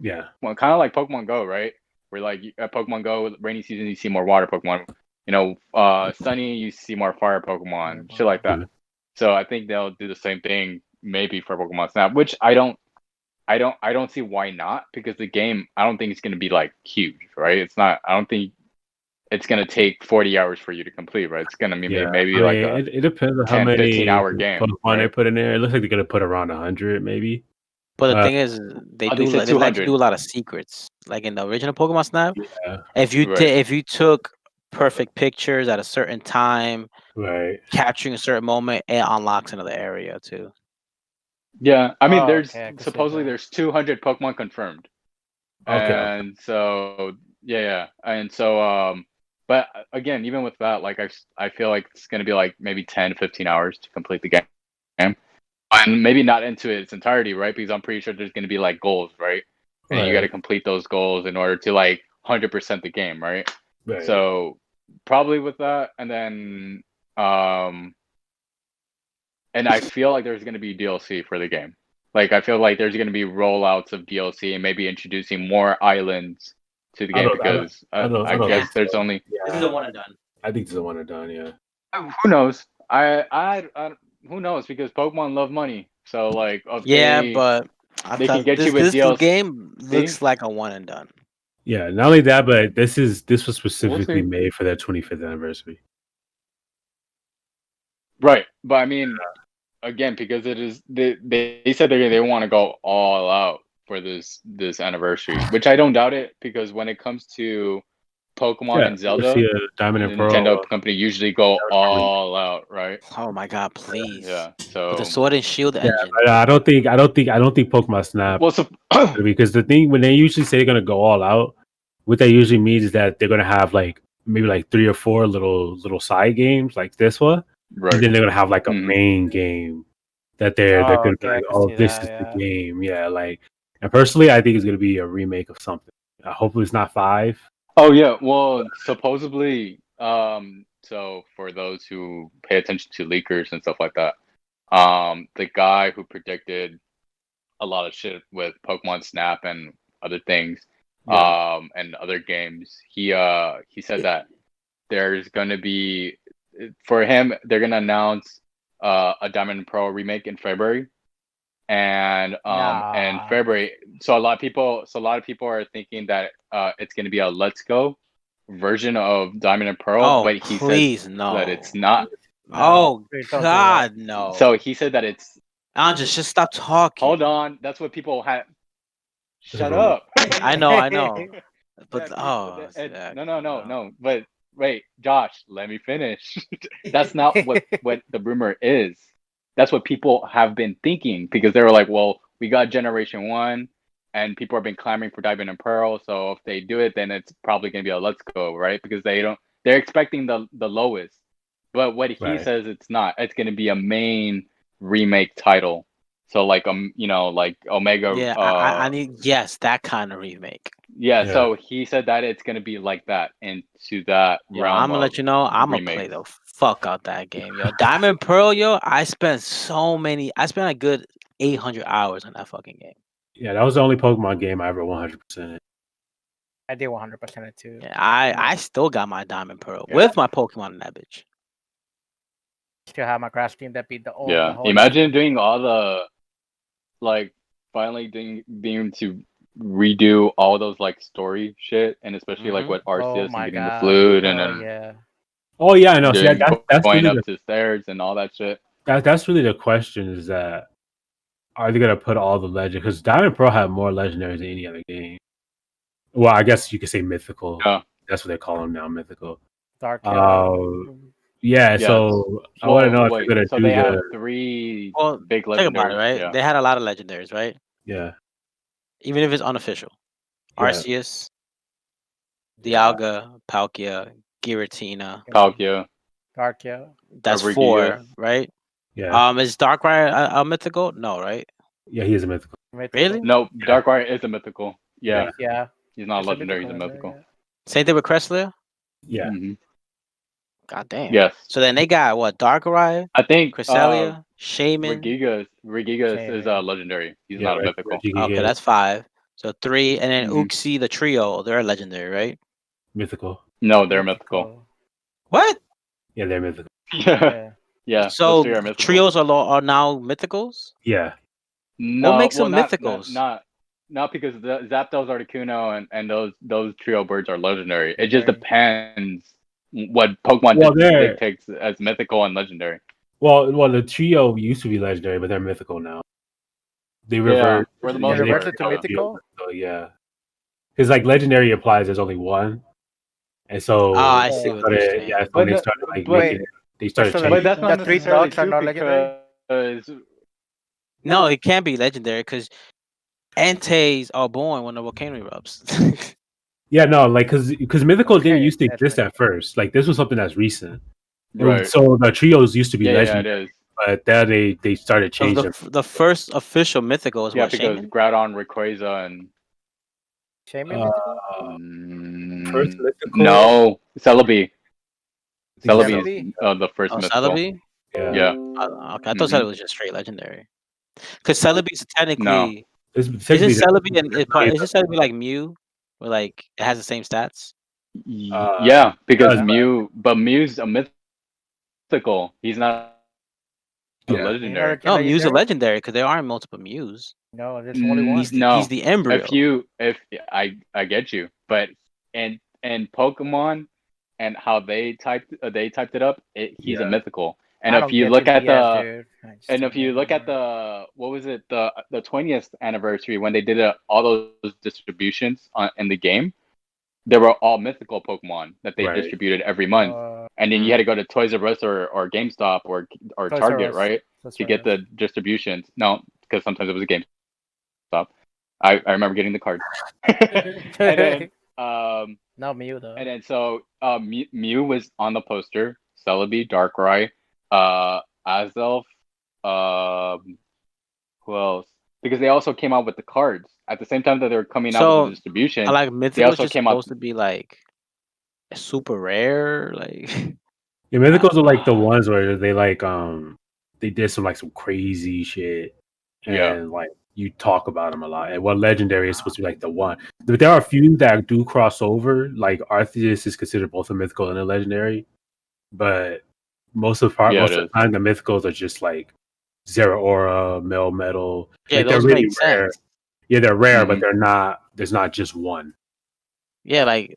Yeah. Well, kind of like Pokemon Go, right? Where like at Pokemon Go, rainy season, you see more water Pokemon. Sunny, you see more fire Pokemon, shit like that. So I think they'll do the same thing maybe for Pokemon Snap, which I don't see why not, because the game, I don't think it's going to be like huge, right? It's not. I don't think it's going to take 40 hours for you to complete, right? It's going to be maybe it depends on 10, how many 15-hour game. Pokemon they put in there. It looks like they're going to put around 100 maybe. But the thing is, they like to do a lot of secrets. Like in the original Pokemon Snap, if you took perfect pictures at a certain time, right, capturing a certain moment, it unlocks another area too. Yeah, I mean, there's supposedly there's 200 Pokemon confirmed. And so and so but again, even with that, like I feel like it's gonna be like maybe 10 15 hours to complete the game, and maybe not into its entirety, right? Because I'm pretty sure there's gonna be like goals, right? And you got to complete those goals in order to like 100% the game, right? So probably with that, and then and I feel like there's going to be DLC for the game. Like I feel like there's going to be rollouts of DLC and maybe introducing more islands to the game, because I guess there's only. This is a one and done. I think this is a one and done. Yeah. Who knows? Who knows? Because Pokemon love money, so like but they can get you with DLC. This game looks like a one and done. Yeah, not only that, but this was specifically made for their 25th anniversary. Right, but I mean, again, because it is they said they want to go all out for this anniversary, which I don't doubt it, because when it comes to Pokemon and Zelda, Diamond and Pearl, Nintendo company usually go all out, right? Oh my god, please! Yeah, so with the Sword and Shield engine. I don't think Pokemon Snap. Well, because the thing, when they usually say they're gonna go all out, what that usually means is that they're gonna have like maybe like 3 or 4 little side games like this one, right? And then they're gonna have like a main game that they're gonna be like, oh, this is the game, like. And personally, I think it's gonna be a remake of something. Hopefully, it's not 5. Oh yeah, well, supposedly, so for those who pay attention to leakers and stuff like that, the guy who predicted a lot of shit with Pokemon Snap and other things, and other games, he said that there's gonna be, for him, they're gonna announce a Diamond and Pearl remake in February. And in February, so a lot of people are thinking that it's going to be a Let's Go version of Diamond and Pearl, but he says that it's not. Oh God, no! So he said that it's. Andres, just stop talking. Hold on, that's what people have. Shut up! I know, but no. But wait, Josh, let me finish. That's not what the rumor is. That's what people have been thinking, because they were like, well, we got Generation 1 and people have been clamoring for Diamond and Pearl. So if they do it, then it's probably going to be a Let's Go, right? Because they're expecting the lowest. But what he says, it's not. It's going to be a main remake title. So like, like Omega. Yeah, I need, that kind of remake. Yeah, so he said that it's going to be like that, into that realm. I'm going to let you know, I'm going to play the fuck out that game, yo. Diamond Pearl, yo, I spent a good 800 hours on that fucking game. Yeah, that was the only Pokemon game I ever 100%. I did 100% it too. Yeah, I still got my Diamond Pearl with my Pokemon in that bitch. Still have my grass team that beat the old. Yeah, imagine doing all the, like, finally being to redo all those like story shit, and especially like what Arceus and getting the flute, and then I know. See, that's going really up the stairs and all that shit. That's really the question: is that are they gonna put all the legend? Because Diamond and Pearl have more legendaries than any other game. Well, I guess you could say mythical. Yeah. That's what they call them now, mythical. Dark Yeah, Yes. so I want to know if wait, they're gonna so do they have the 3 Well, big think about it, legendaries. right? Yeah. They had a lot of legendaries, right? yeah. Even if it's unofficial. Yeah. Arceus, Dialga, Palkia, Giratina. Palkia. Darkia. That's Regigigas. 4, right? Yeah. Is Darkrai a mythical? No, right? Yeah, he is a mythical. Really? No, Darkrai is a mythical. Yeah. Yeah. He's not a It's legendary, he's a legendary, mythical. Same thing with Cresselia? Yeah. Mhm. God damn. Yes. So then they got what? Darkrai, I think Cresselia, Shaman. Regigigas is Shaman. legendary. He's Yeah, not a mythical. Okay, that's 5. So 3, and then Mhm. Uxie, the trio, they're legendary, right? mythical. No, they're mythical. What? Yeah, they're mythical. Yeah. Yeah. So those 3 are mythical. trios are now mythicals? Yeah. No, What makes them not mythicals? not because the Zapdos, Articuno, and those trio birds are legendary. It just depends what Pokemon Well, they're dictates as mythical and legendary. well, the trio used to be legendary, but they're mythical now. They revert for the yeah, most they part. reverted to revert mythical? So yeah, because like legendary implies there's only one, and so I see what you're saying. yeah, so But they the- started like but- making they started so changing. But that's not The 3 necessarily dogs are true not legendary? because No, it can't be legendary because Entei are born when the volcano erupts. Yeah, no, like because mythical didn't Okay, used to that's exist at first. Like this was something that's recent. right. So the trios used to be Yeah, it legendary, is. but then they started So changing. the first official mythical is Yeah, what, because Shaman? Groudon, Rayquaza, and Shaman mythical? First mm, mythical. no, Celebi. Celebi? Celebi is the first Oh, mythical. Celebi? Yeah. Okay, I thought Celebi was just straight legendary. Because Celebi's technically isn't Celebi and isn't Celebi like Mew, where like it has the same stats? Yeah, because yeah. Mew's a mythical. He's not a Yeah. legendary. No, Mew's a legendary because there aren't multiple Mews. No, there's only one. He's the embryo. If I get you, but and Pokemon and how they typed it up, he's a mythical. And I if don't you get look your at BS, dude. I just and don't if you get look it at anymore. what was it, the 20th anniversary when they did all those distributions in the game, they were all mythical Pokemon that they distributed every month. And then you had to go to Toys R Us or GameStop or Toys Target, R Us. right, Toys to R get Us. the distributions. No, because sometimes it was a GameStop. I remember getting the card. And then not Mew though. and then so Mew was on the poster. Celebi, Darkrai, Azelf, who else? Because they also came out with the cards at the same time that they were coming out with the distribution. Like They mythical also just came out. supposed to be like super rare, like Yeah, mythicals are like the ones where they like they did some crazy shit and like you talk about them a lot. And what legendary is supposed to be like the one. But there are a few that do cross over. Like Arceus is considered both a mythical and a legendary, but most of the time the mythicals are just like Zero Aura, Melmetal. Yeah, like those they're really make rare. sense. Yeah, they're rare, but they're not. There's not just one. Yeah, like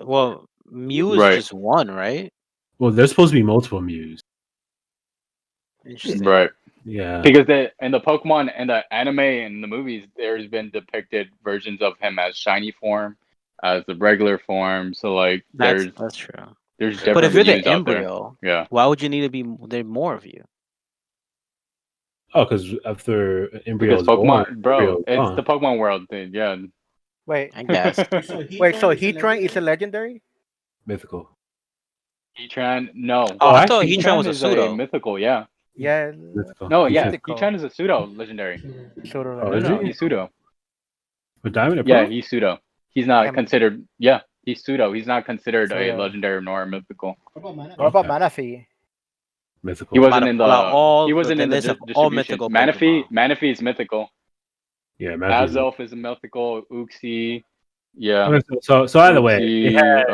Mew is just one, right? Well, there's supposed to be multiple Mews. Interesting. Right. Yeah. Because in the Pokemon and the anime and the movies, there's been depicted versions of him as shiny form, as the regular form. So like that's true. There's different but if you're the Mews out there. embryo, Yeah. why would you need to be there more of you? Oh, because after embryo Because is Pokemon, born, bro, it's the Pokemon world thing. Yeah. Wait, I guess. Wait, so Heatran is a legendary? Mythical. Heatran, no. Oh, I thought Heatran was a is pseudo. mythical, yeah. Yeah. Mythical. No, yeah. Mythical. Heatran is a pseudo legendary. Pseudo Oh, is No, he? he's pseudo. With Diamond and Pearl? Yeah, he's pseudo. He's not considered. Yeah, he's pseudo. He's not considered a legendary nor a mythical. What about Manaphy? Mythical. He wasn't in the. He the wasn't in the list of all distribution. mythical Manaphy is mythical. Yeah, Manaphy. Azelf is a mythical. Uxie. Yeah. Okay, so either way, Uxie, it had,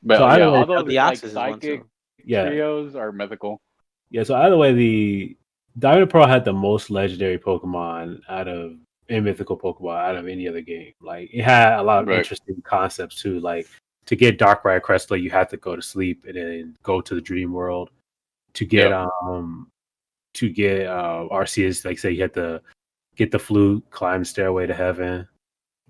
but so yeah, either way, all those like Deoxys is one psychic too. trios are mythical. Yeah, so either way, the Diamond and Pearl had the most legendary Pokemon and mythical Pokemon out of any other game. Like it had a lot of interesting concepts too. Like to get Darkrai Crestler, you had to go to sleep and then go to the dream world. To get Arceus, like say you had to get the flute, climb Stairway to Heaven.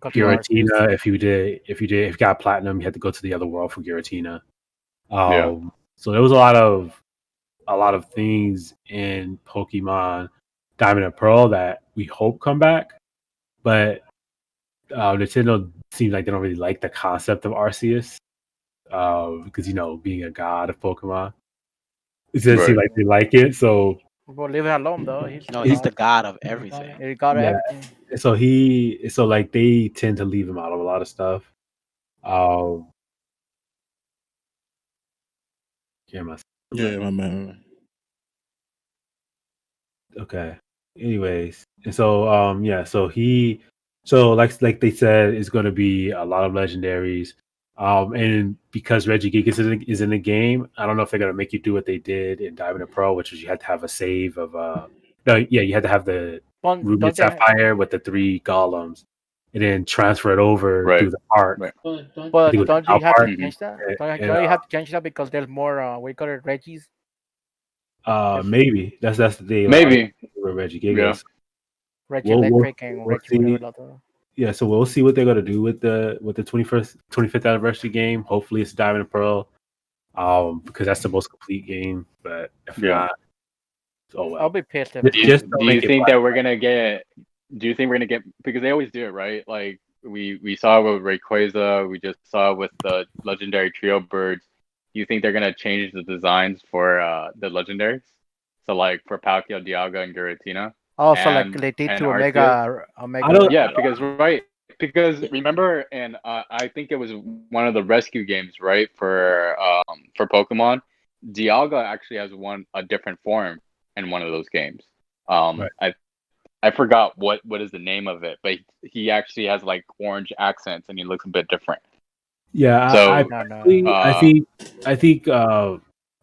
Giratina, if you got platinum, you had to go to the other world for Giratina. So there was a lot of things in Pokemon Diamond and Pearl that we hope come back, but Nintendo seems like they don't really like the concept of Arceus, because being a god of Pokemon, it doesn't seem Right. like they like it. So Well, leave it alone though. No, he's the god of everything. He got yeah, everything. so like they tend to leave him out of a lot of stuff. Yeah, my man. Okay. Anyways, and so so like they said, it's going to be a lot of legendaries. And because Reggie Geek is in the game, I don't know if they're going to make you do what they did in Diamond and Pearl, which is you had to have a save of no, yeah, you had to have the Ruby and Sapphire with the 3 golems, and then transfer it over through the park. Right. But think it was don't South you have Park. to change that? And, Don't you have to change that because there's more? We call it Reggie's. maybe that's the thing. Maybe. Where Reggie Yeah. Gigas. Reggie Electric and we'll Reggie see. whatever. Yeah, so we'll see what they're gonna do with the 25th anniversary game. Hopefully, it's Diamond and Pearl, because that's the most complete game. But if not, oh well. I'll be pissed if Do you think that we're gonna get? Do you think we're gonna get? Because they always do it, right? Like we saw with Rayquaza, we just saw with the legendary trio birds. Do you think they're gonna change the designs for the legendaries? So like for Palkia, Dialga, and Giratina. Oh, so like they did to Omega. Yeah, because remember, and I think it was one of the rescue games, right? For Pokemon, Dialga actually has a different form in one of those games. I forgot what is the name of it, but he actually has like orange accents and he looks a bit different. Yeah, so I think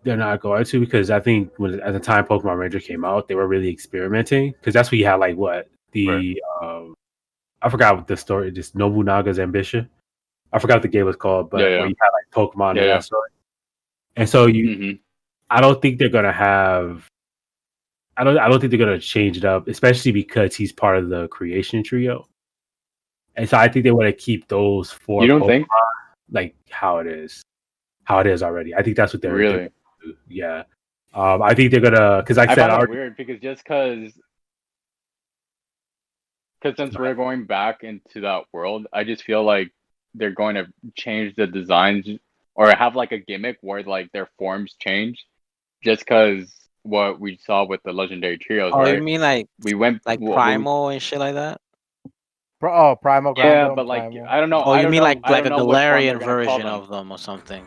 they're not going to, because I think at the time Pokemon Ranger came out, they were really experimenting, because that's what you had, like I forgot what the story, just Nobunaga's Ambition. I forgot what the game was called, but where you had like Pokemon in that story. And so I don't think they're gonna have. I don't think they're gonna change it up, especially because he's part of the creation trio. And so I think they want to keep those 4 You don't Pokemon think? like how it is already. I think that's what they're really. Yeah. I think they're gonna, because I said find it weird because because since we're going back into that world, I just feel like they're going to change the designs or have like a gimmick where like their forms change, just because what we saw with the legendary trios. Oh, right? you mean like we went like Primal and shit like that? Primal. Yeah, but like Primal. I don't know. Oh, you mean like a Galarian version of them or something?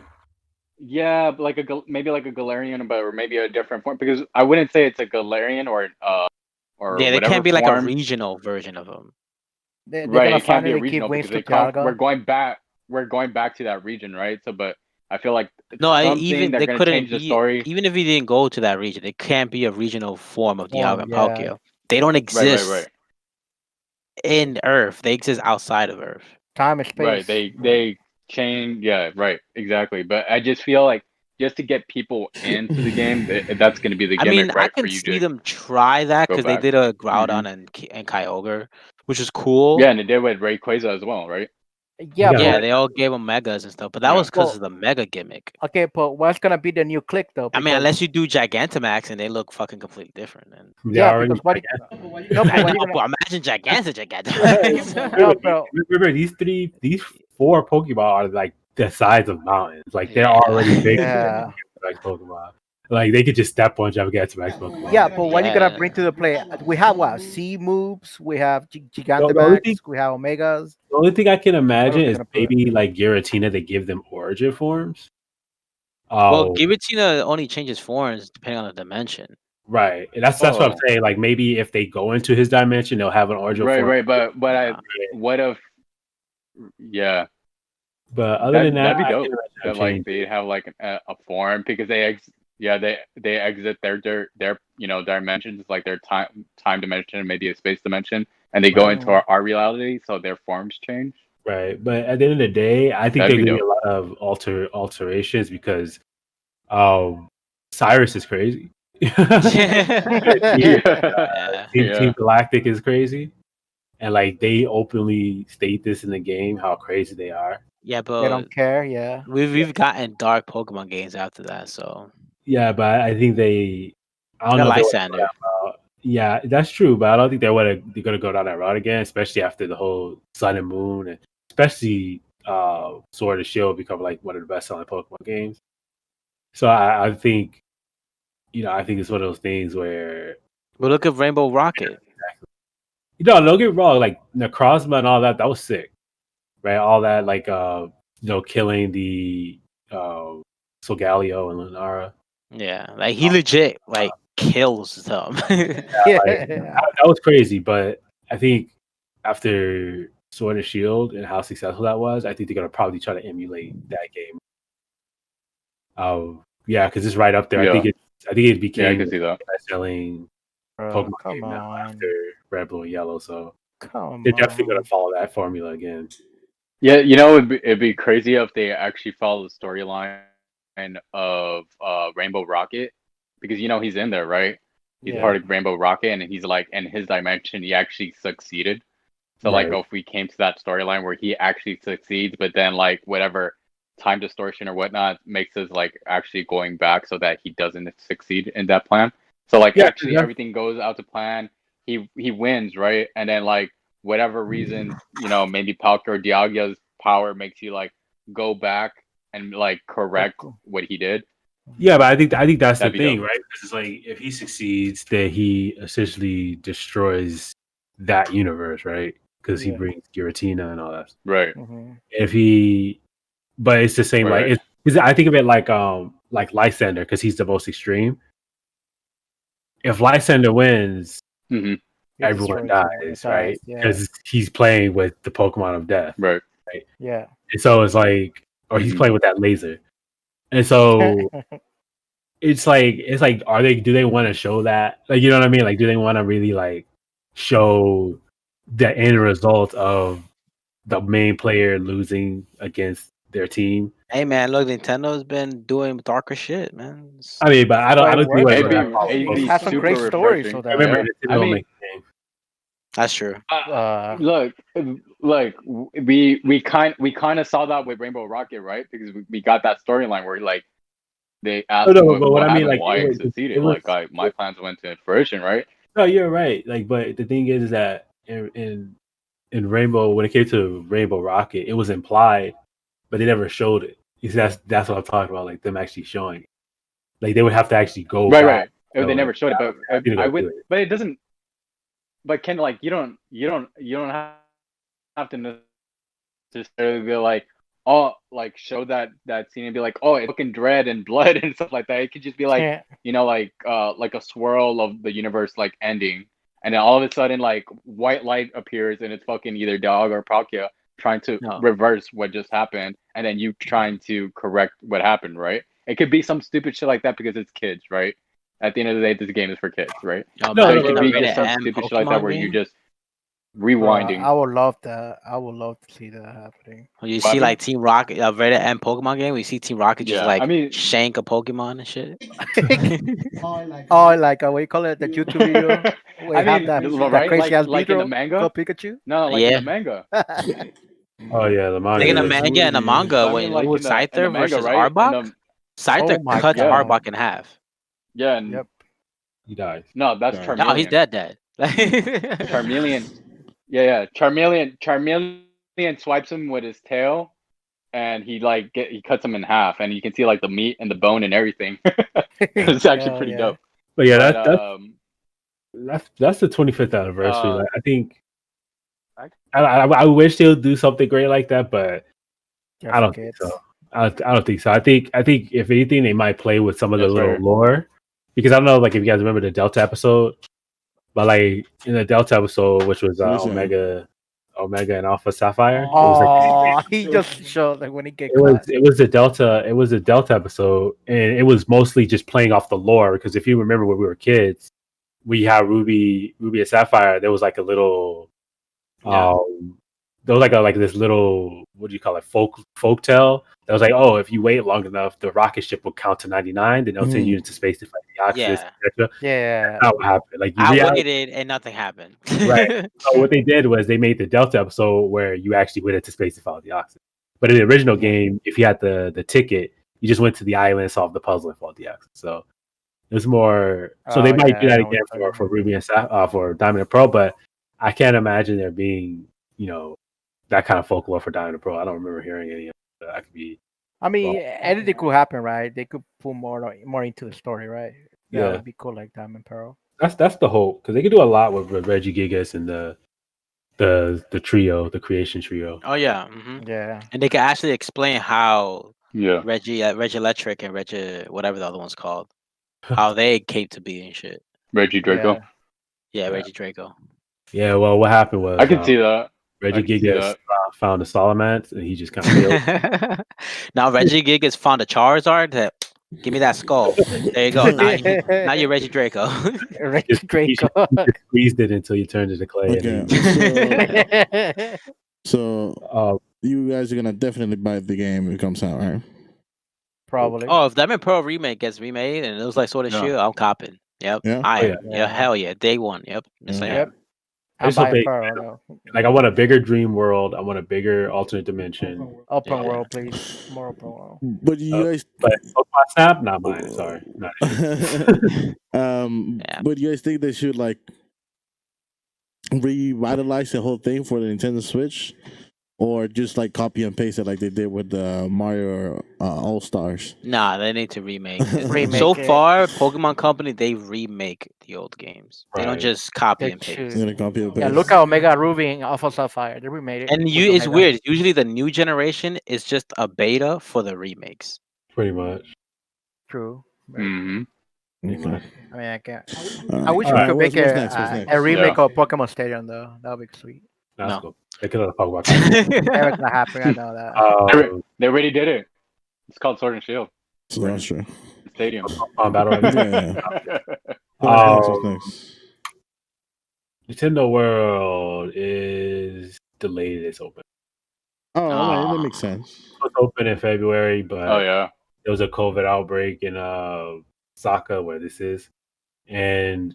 Yeah, but like maybe like a Galarian, but or maybe a different form, because I wouldn't say it's a Galarian or yeah, they can't be like a regional version of them. Right, it can't be a regional because we're going back to that region, right? So, but I feel like even they couldn't change the story. Even if he didn't go to that region, it can't be a regional form of Dialga and Palkia. They don't exist in Earth. They exist outside of Earth. Time and space. Right, they change. Yeah, right, exactly. But I just feel like just to get people into the game, that's going to be the gimmick. I mean, right, I can see them try that because they did a Groudon and Kyogre, which is cool. Yeah, and they did with Rayquaza as well, right? Yeah, they all gave them megas and stuff, but that was because of the mega gimmick. Okay, but what's gonna be the new click though? I mean, unless you do Gigantamax and they look fucking completely different. And because imagine Gigantamax. No, bro. Remember, these 4 Pokemon are like the size of mountains. Like they're already big. Yeah. Pokemon. Like they could just step on Gigantamax Pokemon. Yeah, but what are you gonna bring to the play? We have what? C moves. We have Gigantamax. We have Omegas. The only thing I can imagine is maybe like Giratina, they give them origin forms. Well, Giratina only changes forms depending on the dimension. Right. And that's what I'm saying. Like maybe if they go into his dimension, they'll have an origin form. Right. But what if? Yeah. But other than that, that'd be dope. Like they have like a form, because they exit their dimensions, like their time dimension, maybe a space dimension, and they go into our reality, so their forms change. Right, but at the end of the day, I think there's gonna be a lot of alterations, because Cyrus is crazy. Team Galactic is crazy, and like they openly state this in the game how crazy they are. Yeah, They but don't care. Yeah. we've gotten dark Pokemon games after that, so Yeah, but I think I don't got know if they Lysander. yeah, that's true, but I don't think they're gonna go down that route again, especially after the whole Sun and Moon, and especially Sword and Shield become like one of the best selling Pokemon games. So I think I think it's one of those things where But look at Rainbow Rocket. don't get me wrong, like Necrozma and all that was sick, right? All that like killing the Solgaleo and Lunara. Yeah, like he legit like kills them. That was crazy, but I think after Sword and Shield and how successful that was, I think they're gonna probably try to emulate that game. Yeah, because it's right up there. Yeah. I think it became I can see that. the best-selling Bro, Pokemon come game now on. after Red, Blue, and Yellow. So Come they're definitely on. gonna follow that formula again. Yeah, it'd be crazy if they actually follow the storyline of Rainbow Rocket, because he's in there, right? He's Yeah. part of Rainbow Rocket, and he's like in his dimension he actually succeeded. So like Right. if we came to that storyline where he actually succeeds, but then like whatever time distortion or whatnot makes us like actually going back so that he doesn't succeed in that plan. So like Yeah, actually yeah. everything goes out to plan. He wins, right? And then like whatever reason, maybe Palkia or Dialga's power makes you like go back and like correct what he did. Yeah, but I think that's That'd the be thing, dope. right? Because it's like if he succeeds, then he essentially destroys that universe, right? Because he Yeah. brings Giratina and all that. Right. Mhm. If he, but it's the same. Right, Like I think of it like Lysander because he's the most extreme. If Lysander wins, hmm He everyone destroys it. dies, It right? dies, yeah. Because he's playing with the Pokemon of death, Right. Yeah. and so it's like, or he's Mhm. playing with that laser, and so it's like, do they want to show that? Like, you know what I mean? Like, do they want to really like show the end result of the main player losing against their team? Hey man, look, Nintendo's been doing darker shit, man. I mean, but I But don't it think works, it It'd though. be It has some super great stories refreshing. for that. Remember, Yeah. Nintendo I don't mean, make the game. That's true. look, we kind of saw that with Rainbow Rocket, right? Because we got that storyline where like they asked him No, but what what I mean, happened, like, why it he was, succeeded. Like my plans went to fruition, right? no, you're right. Like, but the thing is that in Rainbow, when it came to Rainbow Rocket, it was implied, but they never showed it. You see, that's what I'm talking about. Like them actually showing it. Like they would have to actually go Right, back. right. They never showed it, but I Go do would. it. But it doesn't. But Ken, like you don't have to necessarily be like, oh, like show that scene and be like, oh, it's fucking dread and blood and stuff like that. It could just be like, Yeah. like a swirl of the universe like ending, and then all of a sudden like white light appears and it's fucking either Dog or Palkia trying to No. reverse what just happened, and then you trying to correct what happened, right? It could be some stupid shit like that because it's kids, right? At the end of the day, this game is for kids, right? No, No, So man, it could no, be no. just some M stupid shit like that Pokemon where you game? just Bro, rewinding. I would love that. I would love to see that happening. When you What see happened? like Team Rocket, a rated M Pokemon game, we see Team Rocket just Yeah, like I mean, shank a Pokemon and shit. Oh, like what you call it, the YouTube video? We I have mean, that right? crazy ass Like in the Beedrill manga? called Pikachu. No, like in Yeah. the manga. Oh yeah, the manga. Like in the That's manga and the weird. manga, I mean, when like it was in the Scyther manga, versus right? And Arbok, Scyther Oh my cuts God. Arbok in half. Yeah, and Yep. He dies. no, that's Sorry. No, he's Charmeleon. dead. Charmeleon. Yeah. Charmeleon swipes him with his tail, and he cuts him in half, and you can see like the meat and the bone and everything. It's actually Hell pretty yeah. dope. But yeah, But that's the 25th anniversary. Uh, Like, I think I wish they'll do something great like that, but Yeah, I for don't think kids. so. I don't think so. I think if anything, they might play with some of the Yes, little sir. lore, because I don't know, like if you guys remember the Delta episode, but like in the Delta episode, which was What you saying? Omega and Alpha Sapphire, it was like Oh, he just showed like when he get it was caught. it was a Delta episode, and it was mostly just playing off the lore. Because if you remember when we were kids, we had Ruby and Sapphire. There was like a little Yeah. there was like this little, what do you call it, folk tale that was like, oh, if you wait long enough, the rocket ship will count to 99, then they'll send you into space to fight the Oxus, Yeah. etc. Yeah. That's not what happened. Like I waited and nothing happened. right. So what they did was they made the Delta episode where you actually went into space to follow the Oxus. But in the original game, if you had the ticket, you just went to the island, solved the puzzle, and fought the Oxus. So it was more. So they might do that again for Ruby and for Diamond and Pearl, but I can't imagine there being that kind of folklore for Diamond and Pearl. I don't remember hearing any of that. I could be. I mean, anything could happen, right? They could put more into the story, right? Yeah, That would be cool, like Diamond Pearl. That's the hope, because they could do a lot with Reggie Gigas and the trio, the creation trio. Oh yeah, yeah. And they can actually explain how Yeah. Reggie Electric and Reggie whatever the other one's called, how they came to be and shit. Reggie Draco. Yeah, Reggie Draco. Yeah, well, what happened was I can see that. Reggie Gigas found the Salamence, and he just kind of failed. Now Reggie Gigas found a Charizard. That give me that skull. There you go. Now you're Reggie Draco. Reggie Draco. You just squeezed it until you turned it to clay. Okay. So you guys are gonna definitely buy the game if it comes out, right? Probably. Oh, if Diamond Pearl remake gets remade and it was like Sword and Shield, I'm copping. Yep. Yeah. Yeah. Hell yeah. Day one. Yep. Yep. I want a bigger dream world. I want a bigger alternate dimension. Open world, please. More open world. But you guys, but Pokemon Snap, not mine. Sorry, not. But you guys think they should like revitalize the whole thing for the Nintendo Switch, or just like copy and paste it like they did with Mario All Stars? Nah, they need to remake. So far, Pokemon Company, they remake the old games. They don't just copy and paste. Yeah, look at Omega Ruby and Alpha Sapphire. They remade it. And it's weird. Usually the new generation is just a beta for the remakes. Pretty much. True. Mm-hmm. Okay. I mean, I can't. I wish we could make a remake of Pokemon Stadium, though. That would be sweet. That's cool. They could have Pokemon. Never gonna happen. I know that. They already did it. It's called Sword and Shield. So that's true. Stadium. Battle. Nintendo World is delayed. It's open. Oh, right, that makes sense. It was open in February, but there was a COVID outbreak in Osaka, where this is, and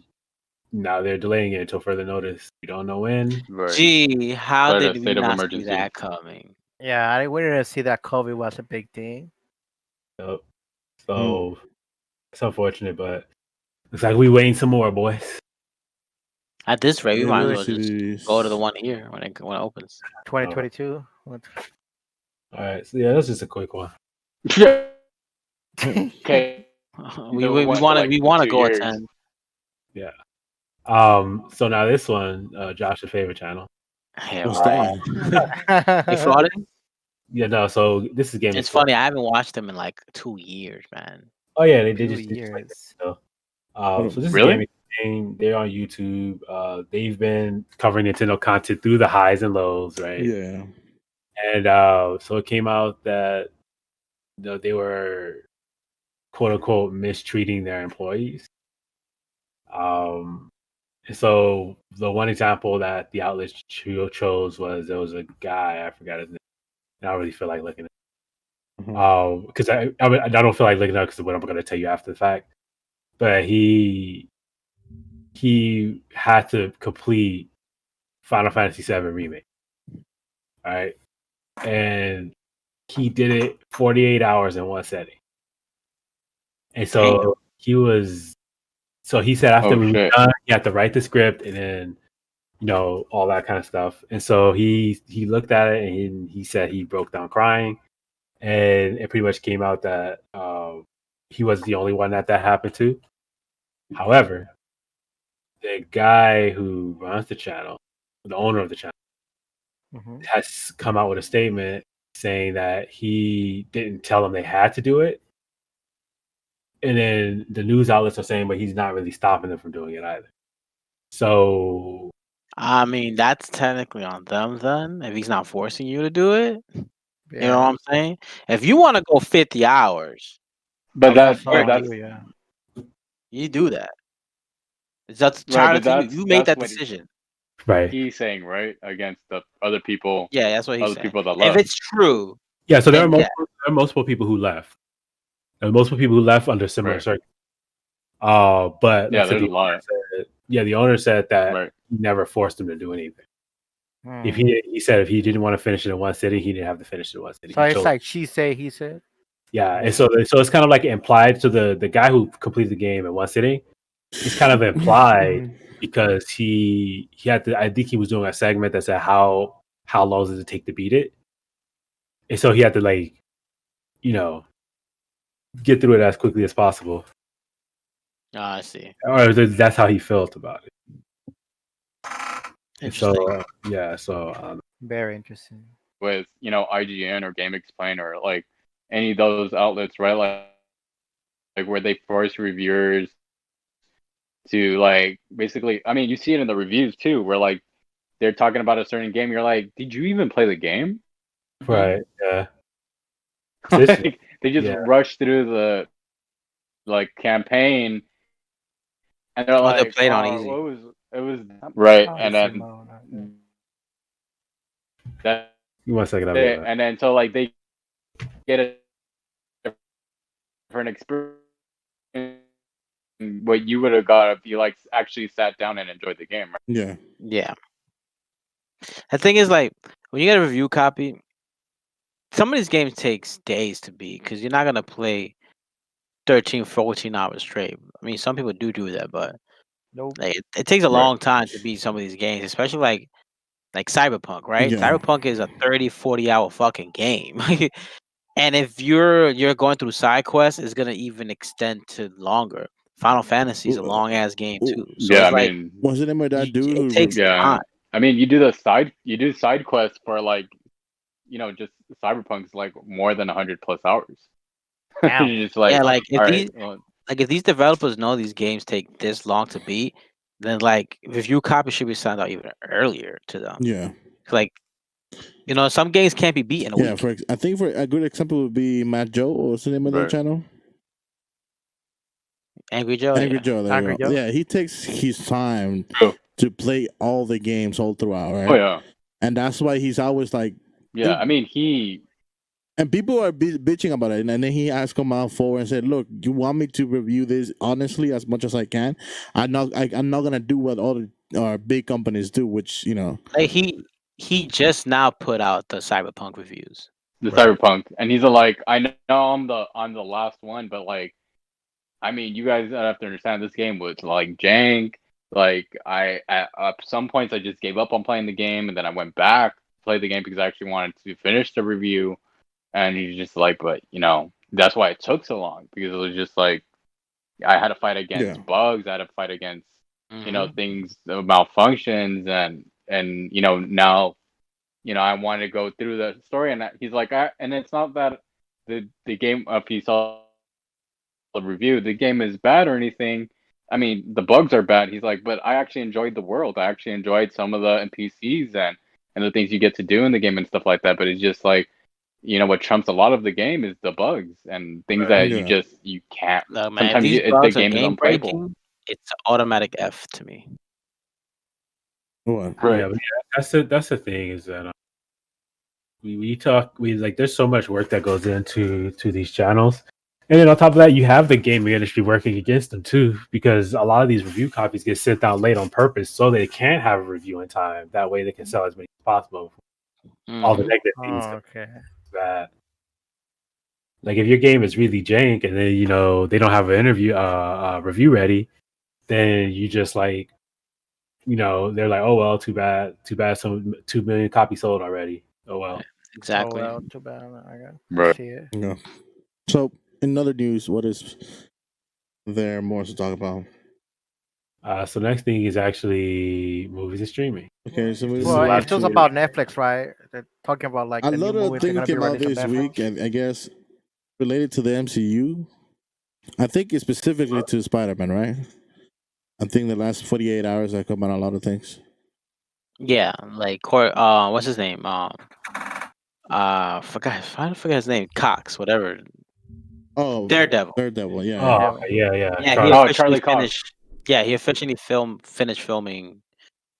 now they're delaying it until further notice. We don't know when. Right. Gee, how did we not see that coming? Yeah, we didn't see that COVID was a big thing. Yep. So it's unfortunate, but looks like we waiting some more, boys. At this rate, we might as well just go to the one here when it opens. 2022. All right, so that's just a quick one. Okay. we want to go at 10. Yeah. So now this one, Josh's favorite channel. Yeah, Hey, frauding? Yeah, no. So this is Gameplayx4. It's funny. I haven't watched them in like 2 years, man. Oh yeah, they did 2 just years. like this, so this really? is Gaming. They're on YouTube. They've been covering Nintendo content through the highs and lows, right? Yeah. And so it came out that they were quote unquote mistreating their employees. And so the one example that the outlet chose was there was a guy, I forgot his name. I don't really feel like looking at it. Because I don't feel like looking at it because of what I'm going to tell you after the fact. But he had to complete Final Fantasy VII Remake. All right. And he did it 48 hours in one setting. And so he said after we were done, he had to write the script and then, all that kind of stuff. And so he looked at it and he said he broke down crying. And it pretty much came out that he was the only one that happened to. However, the guy who runs the channel, the owner of the channel, has come out with a statement saying that he didn't tell them they had to do it. And then the news outlets are saying, but he's not really stopping them from doing it either. So, I mean, that's technically on them then, if he's not forcing you to do it. Yeah. You know what I'm saying? If you want to go 50 hours, but that's you do that. That's you made that decision. Right. he's saying, right, against the other people, Yeah, that's what he's other saying. people that If left. it's true, Yeah. So there are then yeah. multiple people who left. There are multiple people who left under similar Right. circumstances. But Yeah, like I said, there's a lot. the owner said that Right. he never forced him to do anything. If Hmm. he said if he didn't want to finish it in one city, he didn't have to finish it in one city. So He it's chose. like she say, he said. Yeah, and so it's kind of like implied to the guy who completed the game in one sitting. It's kind of implied because he had to. I think he was doing a segment that said how long does it take to beat it, and so he had to like, you know, get through it as quickly as possible. Oh, I see. Or that's how he felt about it. And Interesting. so Very interesting. With IGN or Game Explain or like any of those outlets, right? Like where they force reviewers to like basically. I mean, you see it in the reviews too, where like they're talking about a certain game. You're like, did you even play the game? right, yeah, Like, they just yeah. rush through the like campaign, and they're Or they'll like, play it on "Oh, easy." it was right," Oh, and easy then mode, okay. that, 1 second, I'll be right back. and then so like they get a different experience than what you would have got if you like actually sat down and enjoyed the game, right? Yeah. Yeah. The thing is, like, when you get a review copy, some of these games takes days to beat because you're not gonna play 13, 14 hours straight. I mean, some people do that, but Nope. like it takes a Right. long time to beat some of these games, especially like Cyberpunk, right? Yeah. Cyberpunk is a 30, 40 hour fucking game. And if you're going through side quests, it's gonna even extend to longer. Final Fantasy is a long ass game too. So Yeah, I it's like mean, What's the name of that dude it who? takes yeah, time. I mean, you do side quests for like just Cyberpunk's like more than 100+ hours. Damn. You're just like, Yeah, like all right, well, if these developers know these games take this long to beat, then like review copy should be sent out even earlier to them. Yeah. Like, some games can't be beat in a Yeah. week. I think for a good example would be Matt Joe, or what's the name of that Right. channel? Angry Joe, Angry yeah. Joe. There Angry you go. Joe? Yeah, he takes his time Oh. to play all the games all throughout, right? Oh yeah, And that's why he's always like, yeah. I mean, and people are bitching about it, and then he has come out forward and said, "Look, you want me to review this honestly as much as I can? I'm not gonna do what all the big companies do, which Like he just now put out the Cyberpunk reviews. the Right. Cyberpunk, and he's like, I know I'm the last one, but like, I mean, you guys have to understand this game was like jank. Like I at some points I just gave up on playing the game, and then I went back to play the game because I actually wanted to finish the review. And he's just like, but that's why it took so long because it was just like I had to fight against Yeah. bugs, I had to fight against Mhm. things malfunctions, and now I wanted to go through the story, and he's like, and it's not that the game if you saw the review, the game is bad or anything. I mean, the bugs are bad. He's like, but I actually enjoyed the world. I actually enjoyed some of the NPCs and the things you get to do in the game and stuff like that. But it's just like, what trumps a lot of the game is the bugs and things that Yeah. you can't. Look, man, if Sometimes these the bugs are game is game unplayable. breaking, it's an automatic F to me. what? Right. Yeah, but that's the thing is that we like there's so much work that goes into these channels, and then on top of that, you have the gaming industry working against them too, because a lot of these review copies get sent out late on purpose so they can't have a review in time. That way, they can sell as many as possible. All the Mhm. negative Oh, things okay. that, like, if your game is really jank and then they don't have an review ready, then you just like they're like, oh well, too bad, some 2 million copies sold already. Oh well. Exactly. Oh, well, too bad. I Right. see it. Yeah. So in other news, what is there more to talk about? So next thing is actually movies and streaming. Okay, so This is Well, the it's last still two about Netflix, right? They're talking about like a the new lot of movies they're things gonna be came out releasing this on week, Netflix. and I guess related to the MCU. I think it's specifically to Spider-Man, right? I think the last 48 hours I come out a lot of things. Yeah, like what's his name? I forgot his name. Cox, whatever. Oh, Daredevil. Daredevil, yeah. Oh Daredevil. yeah. Yeah, he Charlie. Oh, officially Charlie Cox. finished. Yeah, he officially finished filming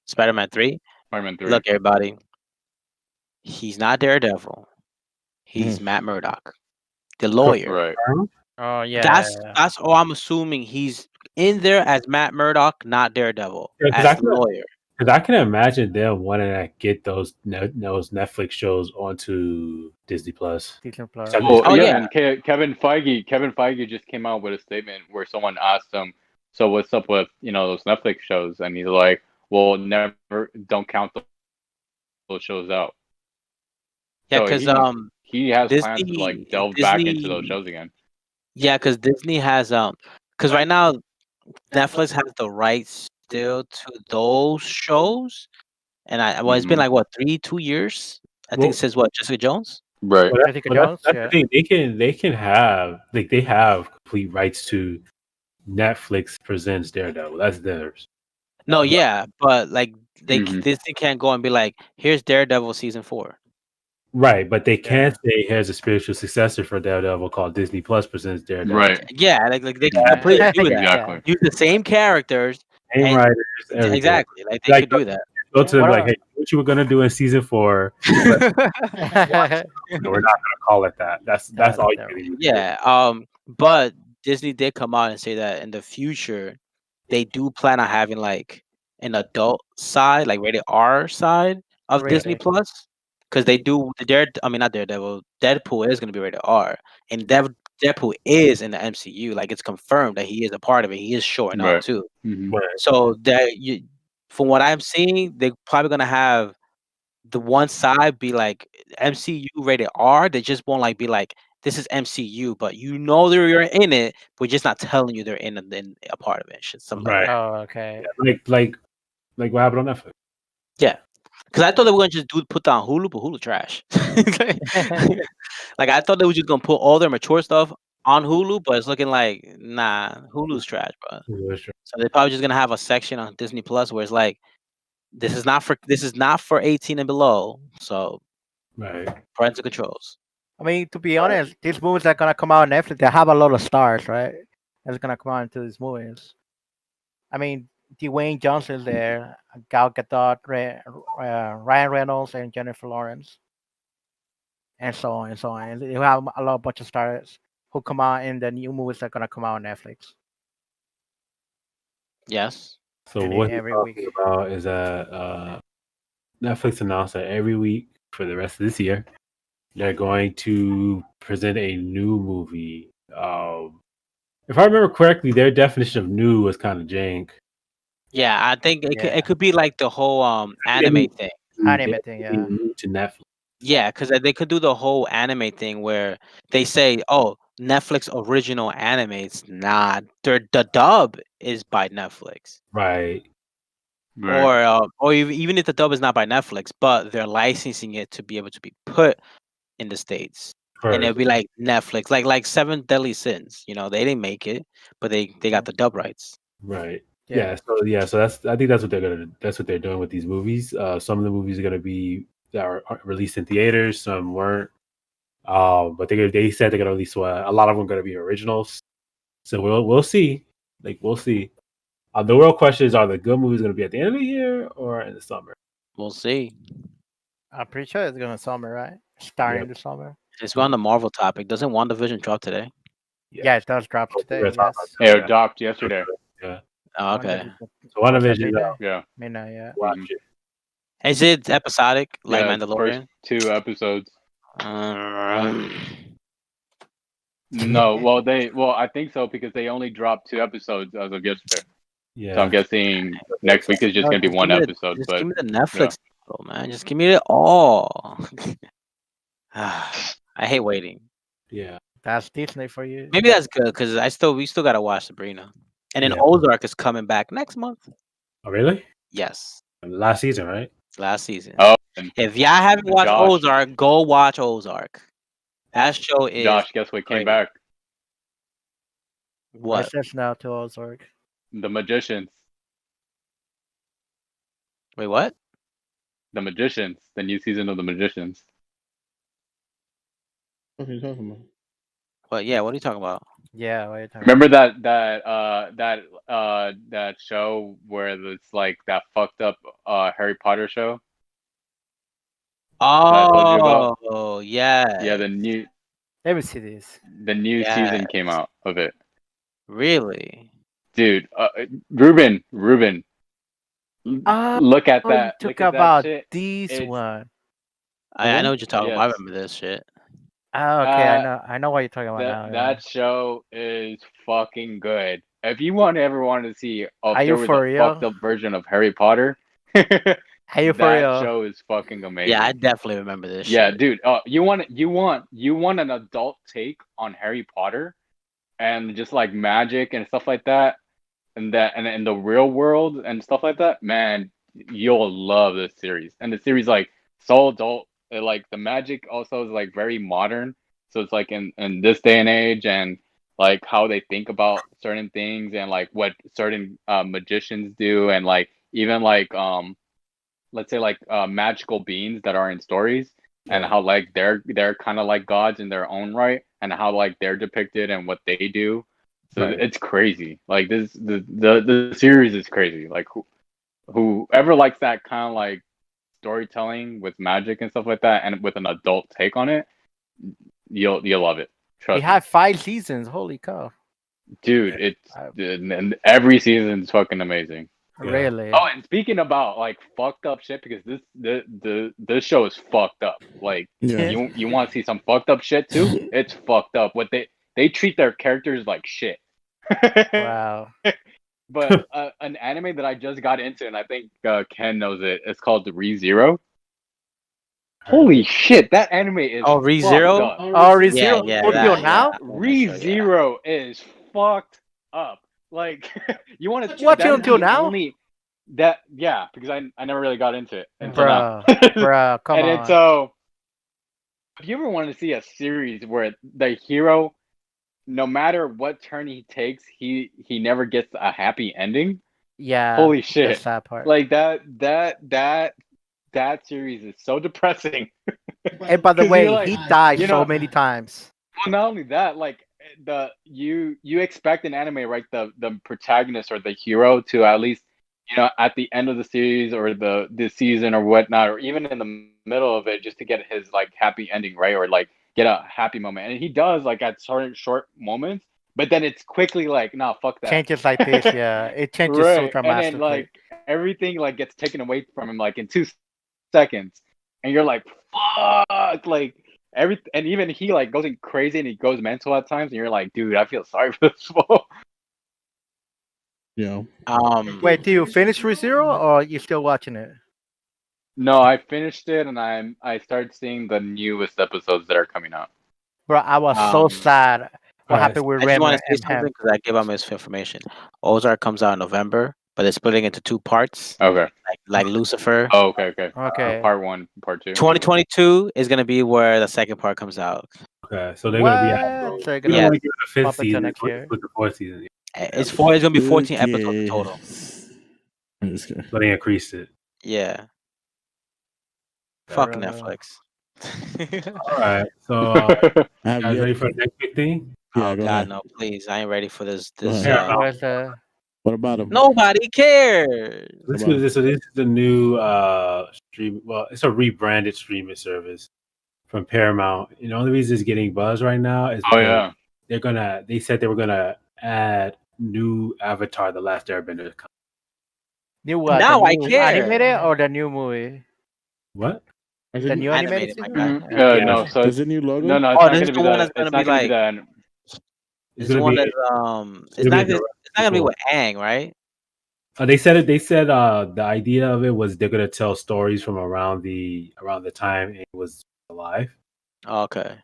Spider-Man 3. Spider-Man 3. Look, everybody, he's not Daredevil. He's Mhm. Matt Murdock, the lawyer. Right. Oh yeah. That's all I'm assuming. He's in there as Matt Murdock, not Daredevil, Yeah, as the lawyer. because I can imagine them wanting to get those Netflix shows onto Disney Plus. Disney Plus. Well, Oh, yeah, yeah. and Kevin Feige just came out with a statement where someone asked him, "So what's up with those Netflix shows?" And he's like, "Well, never don't count those shows out." Yeah, So because he has plans to like delve back into those Disney, shows again. yeah, because Disney has because right now Netflix has the rights still to those shows, and it's been Mhm. like what 2 years. I think it Well, says what Jessica Jones. Right. Jessica Jones. that's Yeah. the thing. They can have they have complete rights to Netflix presents Daredevil. That's theirs. No, yeah, but like Mhm. Disney can't go and be like, here's Daredevil season 4. Right, but they Yeah. can't say here's a spiritual successor for Daredevil called Disney Plus presents Daredevil. Right. Yeah, like they can Mhm. completely do that. Exactly. Use the same characters Same and writers, everything. exactly like they Like could do that. go to them What like, are- hey, what you were gonna do in season 4, but Yeah. no, we're not gonna call it that. That's all you Terrible. really need to do. Yeah, but Disney did come out and say that in the future they do plan on having like an adult side, like rated R side of Disney Really? Plus, because they do I mean not Daredevil, Deadpool is gonna be rated R, and Deadpool is in the MCU, like it's confirmed that he is a part of it. He is showing up Right. too. Mhm. But So from what I'm seeing, they're probably gonna have the one side be like MCU rated R. They just won't like be like this is MCU, but you're in it, but we're just not telling you they're in a part of it. Shit, something like right, that. Oh, okay. like what happened on Netflix. Yeah, because I thought they were gonna just put down Hulu, but Hulu trash. Like I thought they were just gonna put all their mature stuff on Hulu, but it's looking like nah, Hulu's trash, bro. So they're probably just gonna have a section on Disney Plus where it's like this is not for 18 and below. So Right. parental controls. I mean, to be honest, these movies that are gonna come out on Netflix, they have a lot of stars, right? That's gonna come out into these movies. I mean, Dwayne Johnson's there, Gal Gadot, Ryan Reynolds, and Jennifer Lawrence, and so on and so on. And you have a lot bunch of stars who come out in the new movies that are gonna come out on Netflix. Yes. So And what he's every talking week. about is that Netflix announced that every week for the rest of this year, they're going to present a new movie. If I remember correctly, their definition of new was kind of jank. Yeah, I think Yeah. it could be like the whole anime thing. Anime thing, yeah. New to Netflix. Yeah, because they could do the whole anime thing where they say, "Oh, Netflix original anime." It's not. The dub is by Netflix, Right. Right. or even if the dub is not by Netflix, but they're licensing it to be able to be put in the states, and it'll First. be like Netflix, like Seven Deadly Sins. They didn't make it, but they got the dub rights. Right. Yeah. So I think that's what they're doing with these movies. Some of the movies are gonna be that are released in theaters, some weren't. But they said they're gonna release a lot of them are gonna be originals. So we'll see. Like we'll see. The real question is: are the good movies gonna be at the end of the year or in the summer? We'll see. I'm pretty sure it's gonna summer, right? Starting the summer. Since we're on the Marvel topic, doesn't WandaVision drop today? Yeah, it does drop We're today. gonna talk Yes. Yeah, about it dropped yesterday. Yeah. Oh, okay. So WandaVision, Midnight. Yeah. Midnight, yeah. watch it. Is it episodic like Yeah, first Mandalorian? 2 episodes. Um, No, well, I think so because they only dropped 2 episodes as of yesterday. Yeah. So I'm guessing next week is just gonna be one episode. Just But give me the Netflix, man. Just give me it all. I hate waiting. Yeah. That's Disney for you. Maybe that's good because we still gotta watch Sabrina, and then Yeah. Ozark is coming back next month. Oh, really? Yes, Last season, right? last season. oh, and If y'all haven't watched Josh. Ozark, go watch Ozark. That show is Josh, guess what came great. back? What? Access now to Ozark. The Magicians. Wait, what? The Magicians. The new season of The Magicians. What are you talking about? What? Yeah, what are you talking about? Yeah, what are you talking Remember that show where it's like that fucked up Harry Potter show that I told you about? Oh, Yeah, yeah. the new Let me see this. season came out of it. Really? Dude, Ruben, Oh, look at you that. talk Look at that about shit. this It's one. I know what you're talking about. I yes. remember this shit. Oh, okay, Uh, I know what you're talking about now. Yeah. that show is fucking good. If you ever wanted to see if Are you there was a for fucked real? up version of Harry Potter, Are you for that real? show is fucking Yeah, I amazing. definitely remember this Yeah, shit. dude. You want an adult take on Harry Potter and just like magic and stuff like that, and in the real world and stuff like that. Man, you'll love this series. And the series like so adult. Like the magic also is like very modern. So it's like in this day and age and like how they think about certain things and like what certain magicians do and like even like let's say like magical beings that are in stories and Yeah. how like they're kind of like gods in their own right and how like they're depicted and what they do. So Right. it's crazy. Like the series is crazy. Like whoever likes that kind of like storytelling with magic and stuff like that and with an adult take on it, you'll love it. It Trust me. had 5 seasons. Holy cow! Dude, it's I- and every season is fucking amazing. Yeah. Really? Oh, and speaking about like fucked up shit, because this show is fucked up. Like Yeah. you want to see some fucked up shit too? It's fucked up. What they treat their characters like shit. Wow. But an anime that I just got into, and I think Ken knows it. It's called ReZero. Holy shit, that anime is Oh, fucked ReZero? up. Oh, Yeah, ReZero yeah, Scorpio that, now? I've seen that show, yeah. ReZero is fucked up. Like you want to Watch it that is until the now? only that yeah, because I never really got into it until Bruh, now. bruh, come And on. it's so if you ever want to see a series where the hero, no matter what turn he takes, he never gets a happy ending. Yeah. Holy The shit! sad part. Like that series is so depressing. And by the 'Cause way, you're like, he died you so know, many times. well, not only that, like you expect an anime, right? The protagonist or the hero to at least, at the end of the series or the season or whatnot, or even in the middle of it, just to get his like happy ending, right? Or like get a happy moment, and he does like at certain short moments, but then it's quickly like, nah, fuck that. Changes like this, yeah. It changes so Right, and then dramatically. like everything like gets taken away from him like in 2 seconds, and you're like, fuck, like and even he like goes in crazy and he goes mental at times, and you're like, dude, I feel sorry for this fool. Yeah. Wait, do you finish ReZero or you still watching it? No, I finished it, and I started seeing the newest episodes that are coming out. Bro, I was so Um, sad. What alright, happened with I just want Rem to say and Pam? something because I gave out misinformation. Ozark comes out in November, but they're splitting into 2 parts, Okay. like Lucifer. Oh, okay. Okay. Part 1, part 2. 2022 is gonna be where the second part comes out. Okay, so they're gonna be out. What? They're We gonna don't Yeah. want to give it a fifth bump into season. next year. With the fourth season, It's gonna be 14 episodes in total. I'm just kidding. so they increased it. Yeah. Fair Fuck enough. Netflix. All right, so I have guys yet- ready for the next big thing? Yeah, Oh go God, ahead. no, please. I ain't ready for this. Go This ahead. Where's the What about him? nobody cares. Let's Come do on. this. So this is the new stream. Well, it's a rebranded streaming service from Paramount. And the only reason it's getting buzz right now is Oh because yeah. they said they were gonna add new Avatar: The Last Airbender. new what? Now the I new care. animated or the new movie? What? Is it The new Animated, animated my season? guy. Yeah. Yeah. No, so Does it new logo? no, it's Oh, not this gonna is be the one the. that's gonna It's be not gonna be like. the. It's the one that's It's It's gonna not. be a It's not gonna be sequel. with Aang, right? They said it. They said the idea of it was they're gonna tell stories from around the time it was alive. Okay.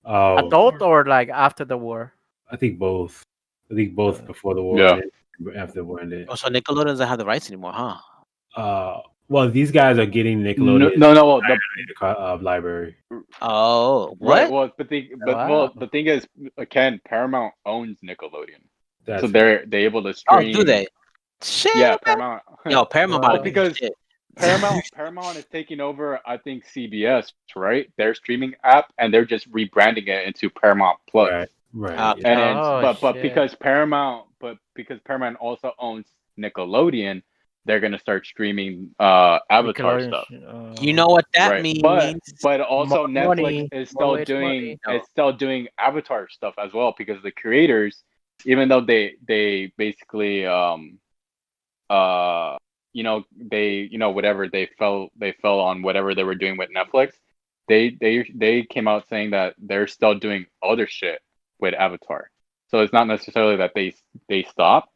Oh, Adult or like after the war? I think both. I think both before the war Yeah. and after the war ended. Oh, so Nickelodeon doesn't have the rights anymore, huh? Well, these guys are getting No, Nickelodeon well, the library. Oh, right. what? Well, Wow. the thing is, Ken, Paramount owns Nickelodeon, That's so they're able to Oh, stream. do they? Shit. Yeah, man. Paramount. Yo, Paramount about to Wow. be Because shit. Paramount is taking over, I think, CBS, right? Their streaming app, and they're just rebranding it into Paramount Plus. right. Right. and then but shit. because Paramount also owns Nickelodeon, they're gonna start streaming Avatar Nickelodeon stuff. You know what that Right, means? but also More Netflix money, is more still waste doing money. Avatar stuff as well, because the creators, even though they basically whatever they fell on whatever they were doing with Netflix, they came out saying that they're still doing other shit with Avatar. So it's not necessarily that they stopped.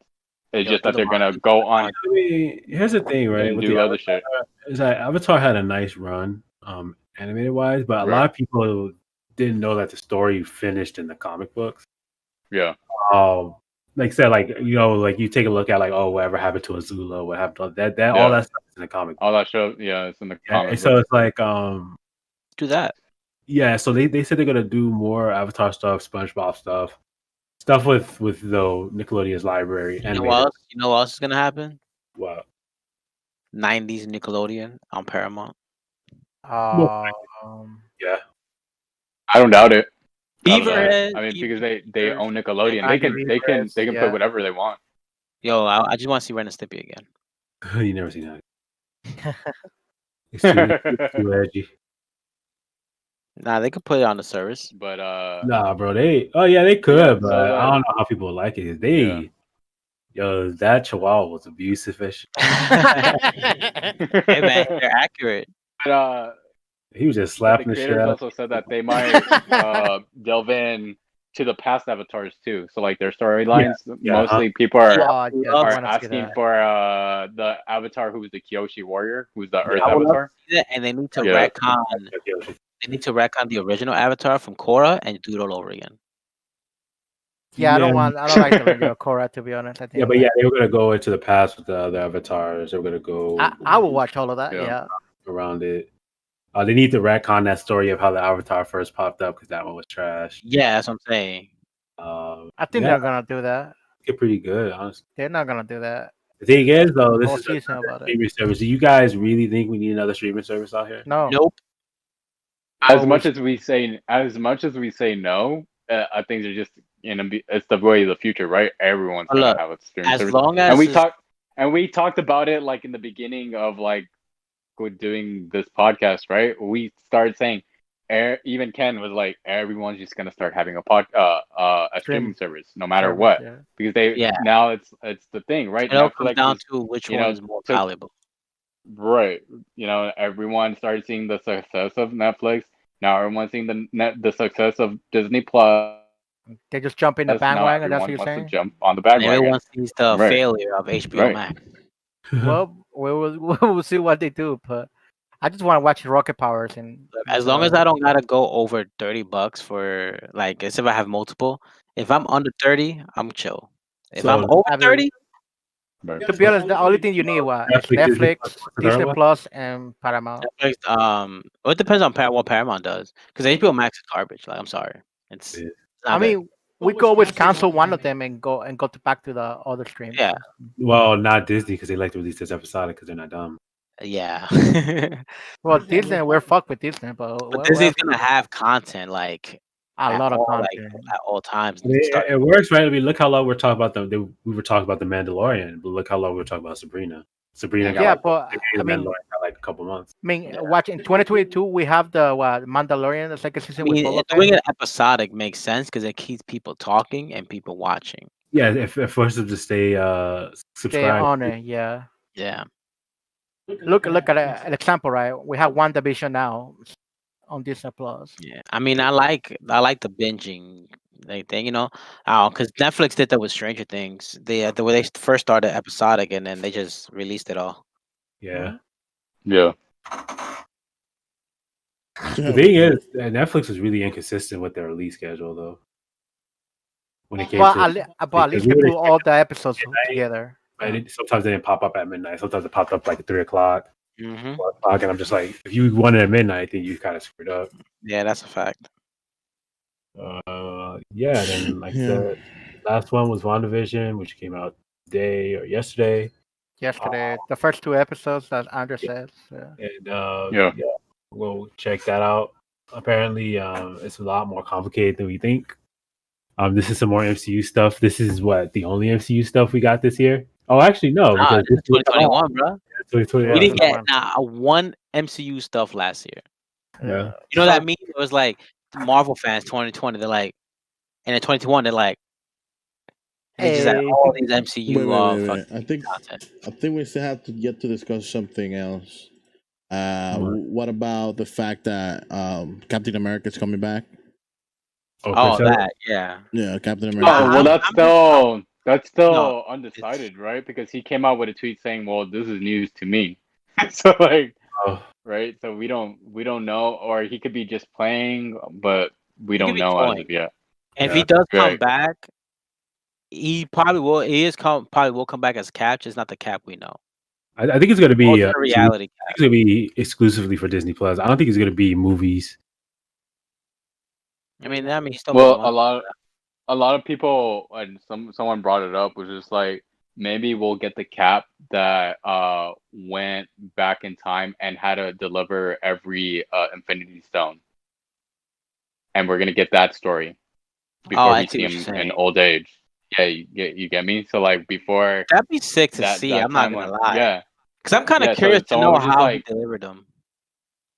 It's Yo, just do that the they're gonna Monsters go of on I mean, here's the thing, right? and With do the other shit. is that Avatar had a nice run, animated wise, but a lot of people didn't know that the story finished in the comic books. Yeah. Like I said, like like you take a look at like, oh, whatever happened to Azula, what happened to that all Yeah. that stuff is in the comic. All that show, yeah, it's in the Yeah, comic so book. it's like do that. yeah, so they said they're gonna do more Avatar stuff, SpongeBob stuff with Nickelodeon's library You know animated. what else? You know what else is gonna happen? Wow. 90s Nickelodeon on Paramount. Yeah. I don't doubt it. I Beaverhead. mean, because they Beaverhead. own Nickelodeon, I can they can put whatever they want. Yo, I just want to see Ren and Stimpy again. You never seen that. It's too edgy. Nah, they could put it on the service. But Nah, bro. They could, yeah, but so I don't know how people like it. Yo, that Chihuahua was abusive. Hey man, they're accurate. but He was just the slapping the shit creators out. also said that they might delve in to the past avatars too. So like their storylines, mostly people are asking for the avatar who's the Kyoshi warrior, who's the Earth I would love avatar. to see that, and they need to retcon. They need to retcon the original Avatar from Korra and do it all over again. Yeah, I don't like the original Korra, to be honest. I think. Yeah, but they were gonna go into the past with the other avatars. They were gonna go. I will watch all of that. Yeah. Around it. They need to retcon that story of how the avatar first popped up because that one was trash. Yeah, that's what I'm saying. I think they're gonna do that. Get pretty good, honestly. They're not gonna do that. The thing is, though, this is season about streaming service. Do you guys really think we need another streaming service out here? No. Nope. As much as we say no, I think they're just it's the way of the future, right? Everyone's gonna have a streaming service. Long as we talked about it like in the beginning of like doing this podcast, right? We started saying, even Ken was like, everyone's just gonna start having a streaming service, no matter what, because now it's the thing, right? It'll come down to which one is more valuable. Right. Everyone started seeing the success of Netflix. Now everyone's seeing the success of Disney Plus. They just jump in the bandwagon. That's what you're saying. To jump on the bandwagon. Everyone sees the failure of HBO Max. Well, we'll see what they do, but I just want to watch Rocket Powers and. As long as I don't gotta go over $30 for like, if I have multiple. If I'm under 30, I'm chill. If I'm over 30. To be honest, the only thing you need is Netflix, Disney Plus, and Paramount. Netflix, well, it depends on what Paramount does, because HBO Max is garbage. Like, I'm sorry, it's. I mean, we could always cancel one of them and go back to the other streams. Yeah. Well, not Disney because they like to release this episodic because they're not dumb. Yeah. Well, Disney, we're fucked with Disney, but Disney's gonna have content like a lot of content at all times. It works, right? I mean, look how long we're talking about we were talking about the Mandalorian, but look how long we were talking about Sabrina. But I mean, got like a couple months. I mean, watching 2022, we have the Mandalorian, the second season. Doing it episodic makes sense because it keeps people talking and people watching. Yeah, if it forces them to stay subscribed. Stay on it, yeah. Yeah. Look at an example, right? We have WandaVision now on Disney Plus. Yeah, I mean, I like the binging thing, because Netflix did that with Stranger Things. The way they first started episodic and then they just released it all. Yeah. Yeah. The thing is, Netflix was really inconsistent with their release schedule, though. When it came at least they put all the episodes together. Sometimes they didn't pop up at midnight. Sometimes it popped up like at 3 o'clock, 4 o'clock, and I'm just like, if you want it at midnight, then you kind of screwed up. Yeah, that's a fact. Then like the last one was WandaVision, which came out today or yesterday. The first 2 episodes that Andrew says. And we'll check that out. Apparently, it's a lot more complicated than we think. This is some more MCU stuff. This is what the only MCU stuff we got this year. Oh, actually, no, Nah, because this is 2021, bro. 2020. We didn't get 2021. one MCU stuff last year. Yeah. You know that meme? It was like the Marvel fans 2020. They're like, and in 2021 they're like, and they just had Hey. all these MCU Wait. fucking content. I think we still have to get to discuss something else. What about the fact that Captain America is coming back? Oh, that, yeah. Yeah, Captain America. Oh well, that's still No, undecided, right? Because he came out with a tweet saying, "Well, this is news to me." So like, Oh, right? So we don't know, or he could be just playing, but we could don't be know as toying. of yet. And if Yeah. he does come Right. back, he probably will. Probably will come back as Cap, just not the Cap we know. I think it's going to be Alternate reality I think Cap. it's going to be exclusively for Disney Plus. I don't think it's going to be movies. I mean, he's still Well, making money. a lot of people, and someone brought it up, was just like, maybe we'll get the Cap that went back in time and had to deliver every Infinity Stone, and we're gonna get that story before I we see see what him you're in saying. old age. Yeah, you get me. So like before That'd be sick to see. that I'm not gonna timeline, lie. yeah, Because I'm kind of yeah. So curious to someone know was just how he like, delivered them.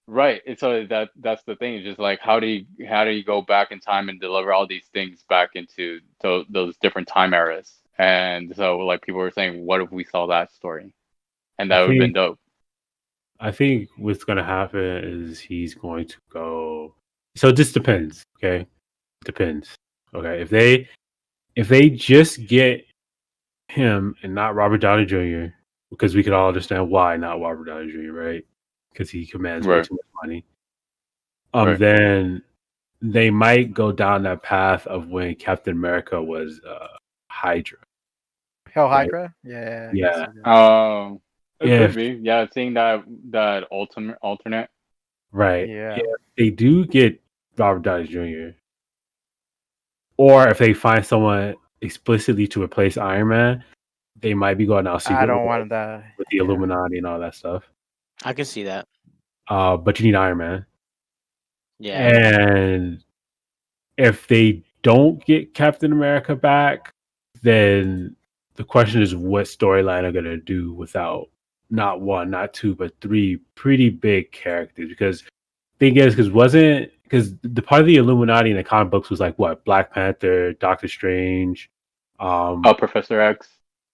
right. And so that's the thing. It's just like, how do you go back in time and deliver all these things back into those different time eras? And so like people were saying, what if we saw that story? And that would have been dope. I think what's going to happen is he's going to go. So it just depends. Okay, depends. Okay, if they just get him and not Robert Downey Jr., because we could all understand why not Robert Downey Jr., right? Because he commands way Right. too much money. Right. Then they might go down that path of when Captain America was Hydra. Hell Right. Hydra? Yeah. I Yeah. can see that. It If- could be. Yeah, seeing that alternate. Right. Yeah. If they do get Robert Downey Jr., or if they find someone explicitly to replace Iron Man, they might be going out secret I don't with, want that. with the Illuminati and all that stuff. I can see that. But you need Iron Man. Yeah. And if they don't get Captain America back, then the question is what storyline are going to do without not one, not two, but three pretty big characters. Because thing is, because the part of the Illuminati in the comic books was like what, Black Panther, Doctor Strange, Professor X.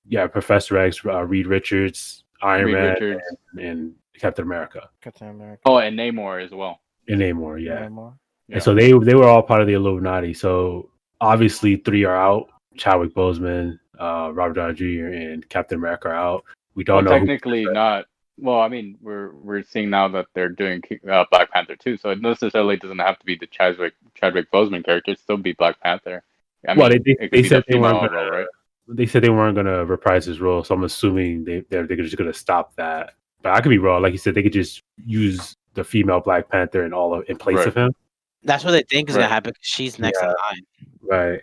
Yeah, Professor X, Reed Richards, Iron Reed Man, Richards. and Captain America. Captain America. Oh, and Namor as well. And Namor, yeah. Namor. Yeah. And so they were all part of the Illuminati. So obviously 3 are out. Chadwick Boseman, Robert Downey Jr., and Captain America are out. We don't know. Technically not. Well, I mean, we're seeing now that they're doing Black Panther too, so it necessarily doesn't have to be the Chadwick Boseman character. It'd still be Black Panther. I mean, it could be the female role, right? They said they weren't going to reprise his role, so I'm assuming they're just going to stop that. But I could be wrong. Like you said, they could just use the female Black Panther in place of him. That's what they think is Right. gonna happen. 'Cause she's next in line. Right.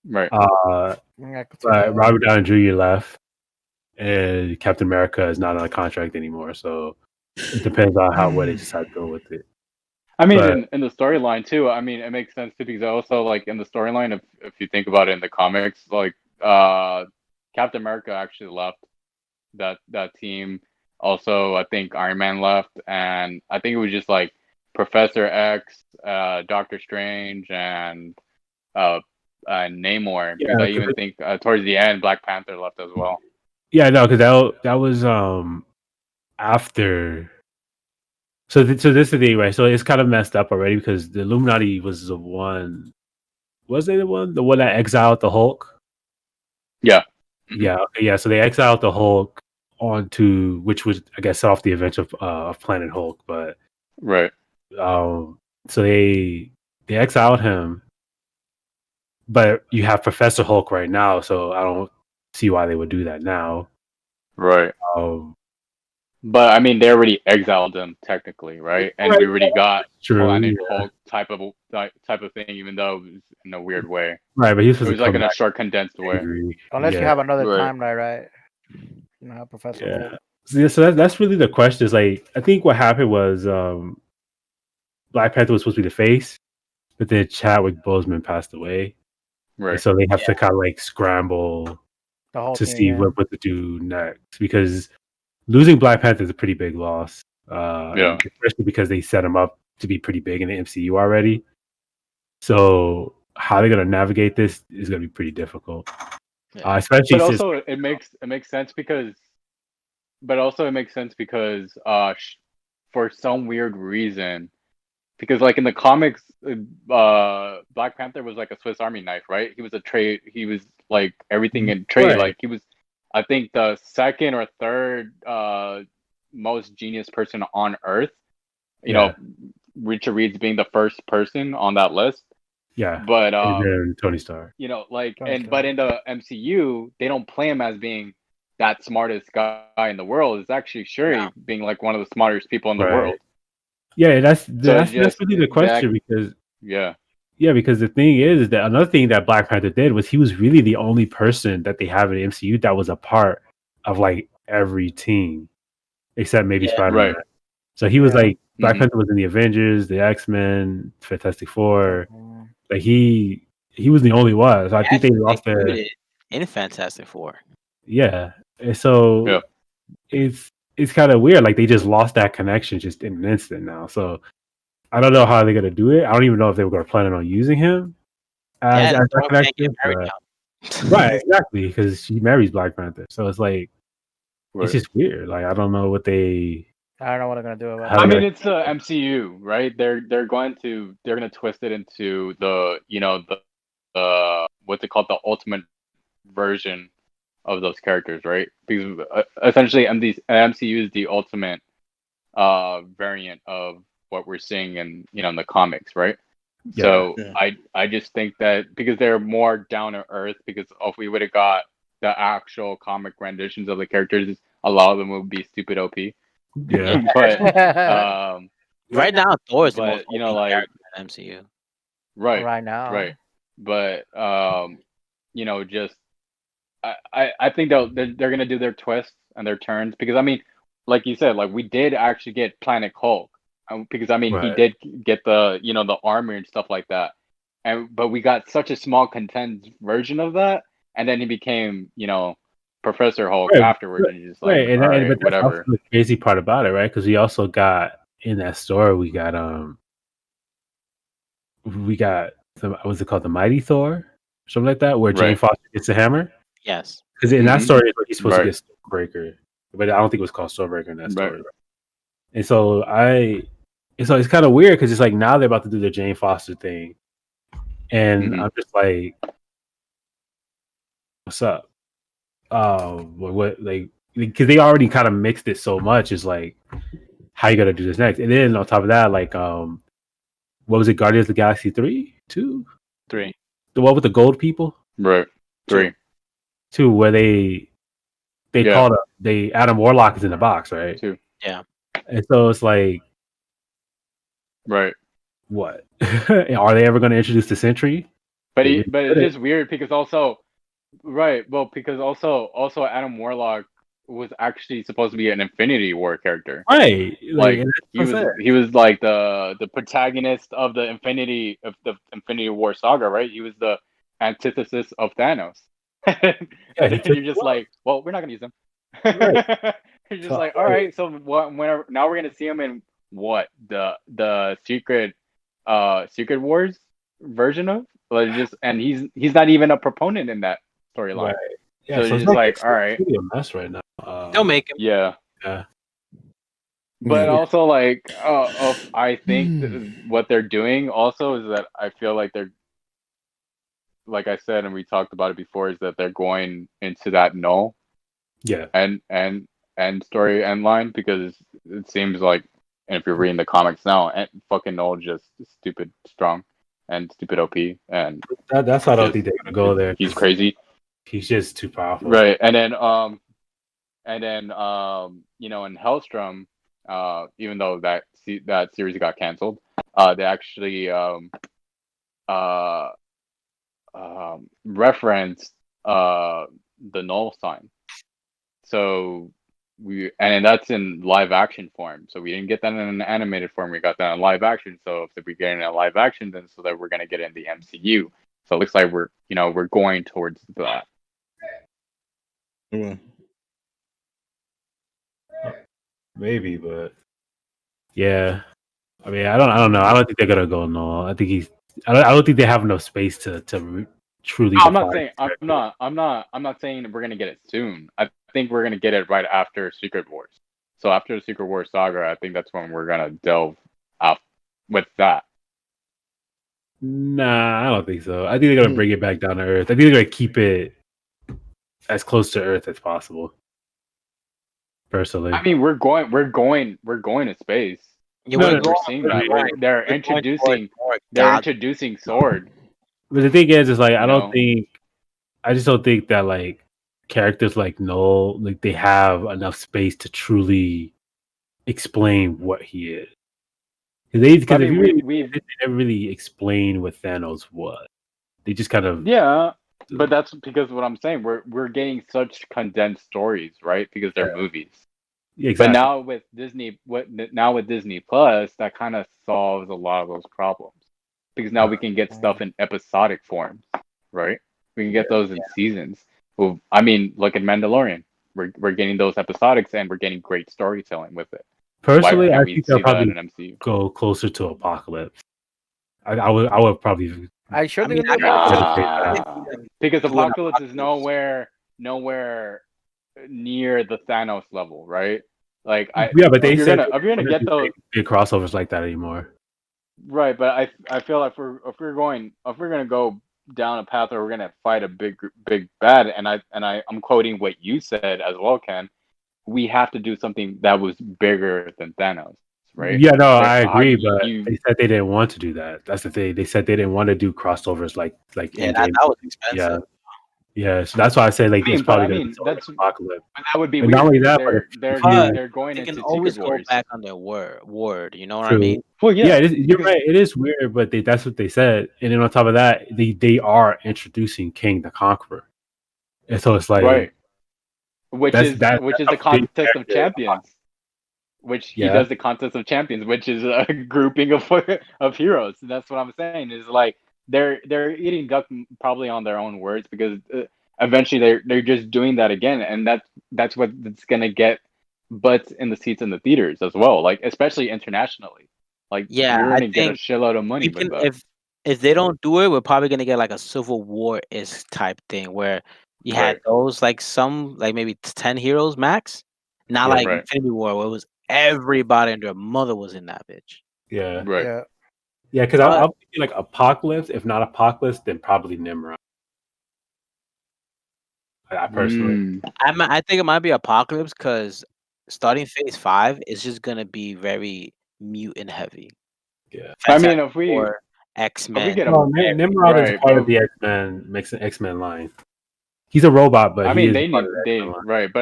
Right. Yeah, I could see But that. Robert Downey Jr. left, and Captain America is not on a contract anymore. So it depends on what they decide to go with it. I mean, But- in the storyline too. I mean, it makes sense too because also like in the storyline, if you think about it in the comics, like Captain America actually left that team. Also, I think Iron Man left, and I think it was just like Professor X, Doctor Strange, and Namor. Yeah, Because I even think towards the end, Black Panther left as well. Yeah, no, because that was after. So this is the thing, right? So it's kind of messed up already because the Illuminati was the one. Was they the one that exiled the Hulk? Yeah. Yeah, okay, yeah. So they exiled the Hulk onto, which was, I guess, set off the event of Planet Hulk. But Right. so they exiled him, but you have Professor Hulk right now, so I don't see why they would do that now. Right. But I mean, they already exiled him technically, right? And we already got True, Planet yeah. Hulk type of thing, even though it was in a weird way. Right, but he was It supposed was to like come in a back short, condensed way. angry. Unless you Yeah. have another Right. timeline, right? You know, Professor Yeah. Hulk. So that's really the question. Is like, I think what happened was Black Panther was supposed to be the face, but then Chadwick Boseman passed away. Right. so they have to kind of like scramble The whole to thing, see yeah. what to do next, because losing Black Panther is a pretty big loss. Yeah. And especially because they set him up to be pretty big in the MCU already. So how they're gonna navigate this is gonna be pretty difficult. Yeah. Especially But since also it makes sense because for some weird reason, because like in the comics, Black Panther was like a Swiss Army knife, right? He was like everything in trade. Right. Like he was, I think, the second or third most genius person on Earth. You know, Richard Reed's being the first person on that list. Yeah. But And then Tony Stark. you know, like, Tony but Stark. in the MCU, they don't play him as being that smartest guy in the world. It's actually Shuri being like one of the smartest people in the Right. world. Yeah, that's just really the question, because Yeah. because the thing is that another thing that Black Panther did was he was really the only person that they have in the MCU that was a part of like every team except maybe Yeah. Spider-Man. Right. So he was Yeah. like Black Mhm. Panther was in the Avengers, the X-Men, Fantastic Four. Mhm. Like he was the only one. So I think they Actually lost their included in Fantastic Four. And so Yeah. it's kind of weird. Like they just lost that connection just in an instant now. So I don't know how they're gonna do it. I don't even know if they were gonna plan on using him as Yeah, that Thor can't get connection. married but- now. Right, exactly, because she marries Black Panther. So it's like Right. it's just weird. Like I don't know what they. I don't know what they're gonna do about How I it. they mean, gonna- it's the MCU, right? They're going to twist it into the what's it called, the ultimate version of those characters, right? Because essentially, MCU is the ultimate variant of what we're seeing in in the comics, right? Yeah. So Yeah. I just think that because they're more down to earth, because if we would have got the actual comic renditions of the characters, a lot of them would be stupid OP. Yeah, But Right now, Thor is the most but you know, OP like, character in MCU. right, Right now. right. But you know, just I think they're gonna do their twists and their turns, because I mean, like you said, like we did actually get Planet Hulk, because I mean he Right. did get the the armor and stuff like that, but we got such a small condensed version of that, and then he became Professor Hulk Right, afterwards, and you're just like, right, all right, but that's also whatever. the crazy part about it, right? Because we also got in that story, we got what's it called, the Mighty Thor, something like that, where Jane Right. Foster gets the hammer. Yes. Because in that Mhm. story, he's supposed to Right. get Stormbreaker, but I don't think it was called Stormbreaker in that Right. story. And so it's kind of weird because it's like now they're about to do the Jane Foster thing, and Mhm. I'm just like, "What's up?" What like because they already kind of mixed it so much. It's like, how you gonna do this next? And then on top of that, like, what was it? Guardians of the Galaxy 3, 2, 3. the one with the gold people, Right. 3. 2, where they Yeah. called up Adam Warlock is in the box, right? 2. Yeah. And so it's like, Right. what? Are they ever going to introduce the Sentry? But They really but it's couldn't. just weird because also, right, well, because also Adam Warlock was actually supposed to be an Infinity War character. Right. Like and he was like the protagonist of the Infinity War saga, right? He was the antithesis of Thanos. And he then took you're just well, like, well, we're not gonna use him. right. You're just So, like, all right, so whenever now we're gonna see him in what the Secret Wars version of, like, just, and he's not even a proponent in that storyline. right. Yeah, So so you're it's just like, all right, really a mess right now. They'll make him. yeah. Yeah. But Yeah. also, like, I think what they're doing also is that I feel like they're, like I said, and we talked about it before, is that they're going into that null Yeah. and story end line, because it seems like, and if you're reading the comics now, and fucking null just stupid strong and stupid OP, and That's why I don't just- think they're gonna go there. he's 'cause crazy, He's just too powerful. right? And then in Hellstrom, even though that series got canceled, they actually referenced the null sign. So and that's in live action form. So we didn't get that in an animated form. We got that in live action. So if we get it in a live action, then so that we're gonna get it in the MCU. So it looks like we're going towards that. Yeah. Maybe, but yeah. I mean, I don't know. I don't think they're gonna go null. I think I don't think they have enough space to truly. I'm not define saying his character. I'm not saying we're gonna get it soon. I think we're gonna get it right after Secret Wars. So after the Secret Wars saga, I think that's when we're gonna delve out with that. Nah, I don't think so. I think they're gonna bring it back down to Earth. I think they're gonna keep it as close to Earth as possible. Personally, I mean, we're going to space. Yeah, No, no, We're seeing that. They're introducing Sword. but the thing is like I just don't think that like characters like Null, like they have enough space to truly explain what he is. Because if they never really explain what Thanos was. They just kind of but that's because what I'm saying. We're getting such condensed stories, right? Because they're movies. Yeah, exactly. But now with Disney Plus, that kind of solves a lot of those problems because now we can get stuff in episodic forms, right? We can get those in seasons. Well, I mean, look at Mandalorian. We're getting those episodics and we're getting great storytelling with it. Personally, I think they'll probably go closer to Apocalypse. I would probably. Because Apocalypse is nowhere near the Thanos level, right? Like but they said if you're gonna get those big crossovers like that anymore. Right, but I feel like if we're gonna go down a path where we're gonna fight a big bad, and I'm quoting what you said as well, Ken. We have to do something that was bigger than Thanos, right? Yeah, no, I agree, but they said they didn't want to do that. That's the thing. They said they didn't want to do crossovers like that was expensive. Yeah, so that's why I say like it's probably that's Apocalypse. But that would be but weird. Not only that, they're going they into can always Secret go Wars. back on their word. You know what I mean? Well, yeah, you're right. It is weird, but that's what they said. And then on top of that, they are introducing King the Conqueror, and so it's like right, which is the contest of champions. Which he does the contest of champions, which is a grouping of heroes. And that's what I'm saying is like they're eating duck probably on their own words because eventually they're just doing that again, and that's what it's gonna get butts in the seats in the theaters as well, like especially internationally. Like you're gonna get a shitload of money with that. If they don't do it, we're probably gonna get like a Civil War-ish type thing where you had those like maybe 10 heroes max, not like Infinity War where it was everybody and their mother was in that bitch. Yeah. Right. Yeah, because I'm thinking like Apocalypse. If not Apocalypse, then probably Nimrod. I personally, I think it might be Apocalypse because starting Phase 5 is just gonna be very mutant heavy. Yeah, I mean, if we X-Men, Nimrod is part of the X-Men line. He's a robot, but I mean but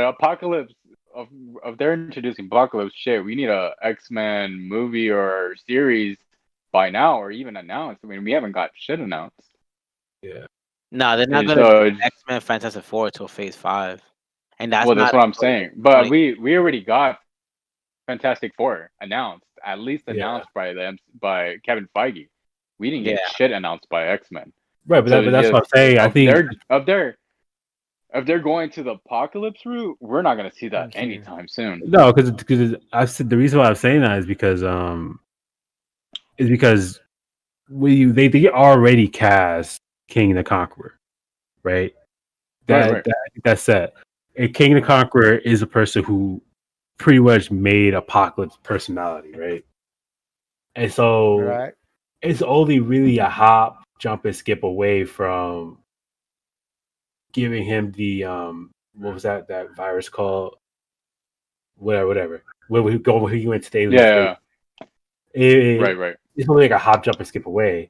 Apocalypse. If they're introducing Apocalypse, shit, we need a X-Men movie or series by now, or even announced. I mean, we haven't got shit announced. Yeah. No, they're not gonna do X-Men Fantastic Four till Phase 5, and that's what I'm saying. But we already got Fantastic Four announced, at least announced by Kevin Feige. We didn't get shit announced by X-Men. Right, but that's what I'm saying. I think if they're going to the Apocalypse route, we're not going to see that anytime soon. No, because I said the reason why I'm saying that is because they already cast King the Conqueror, right? That's set. And King the Conqueror is a person who pretty much made Apocalypse personality, right? And so it's only really a hop, jump, and skip away from giving him the what was that virus called? Whatever. When he went to stay with right. It's only like a hop, jump, and skip away.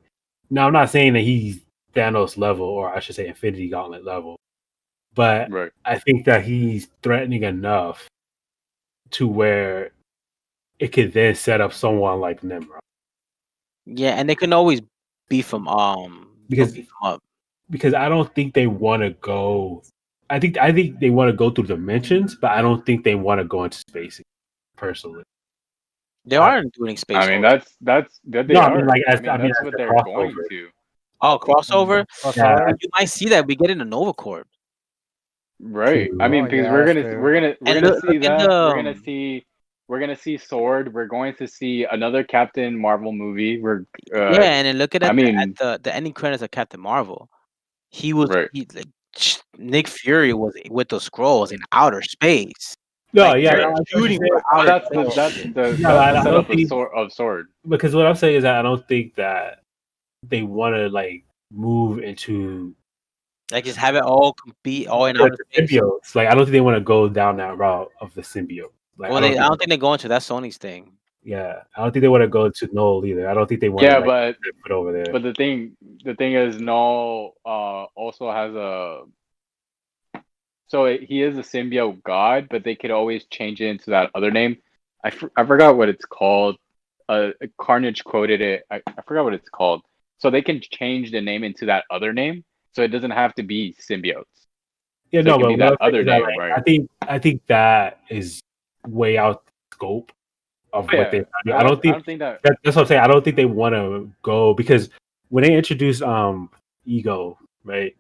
Now I'm not saying that he's Thanos level, or I should say Infinity Gauntlet level, but I think that he's threatening enough to where it could then set up someone like Nimrod. Yeah, and they can always beef him up. Because I don't think they want to go. I think they want to go through dimensions, but I don't think they want to go into space. Personally, they aren't doing space. I mean, that's what they're going to. Oh, crossover. Crossover. You might see that we get into Nova Corp. Right. I True. mean, Oh, because yeah, we're that's gonna true. we're gonna we're And gonna look, see look at that. the We're gonna see Sword. We're going to see another Captain Marvel movie. yeah, and then look at I at mean, the ending credits of Captain Marvel. He was right. Nick Fury was with the scrolls in outer space. No, Like yeah, they're Right. I was gonna shooting say, for Well, outer no, that's the I don't setup of think Sword. because what I'm saying is that I don't think that they want to like move into Like just have it all be all in the outer space. symbiotes. Like I don't think they want to go down that route of the symbiote. Like Well, I don't think they're going to. That's Sony's thing. yeah, I don't think they want to go to Null either. I don't think they want to Yeah, like put over there. but the thing is, Null also has a. So he is a symbiote god, but they could always change it into that other name. I forgot what it's called. Carnage quoted it. I forgot what it's called. So they can change the name into that other name, so it doesn't have to be symbiotes. Yeah, So it no, could but be what that I'm saying other is that name, like right? I think that is way out scope of what they. Well, I don't think that. that's what I'm saying. I don't think they want to go because when they introduced Ego, right?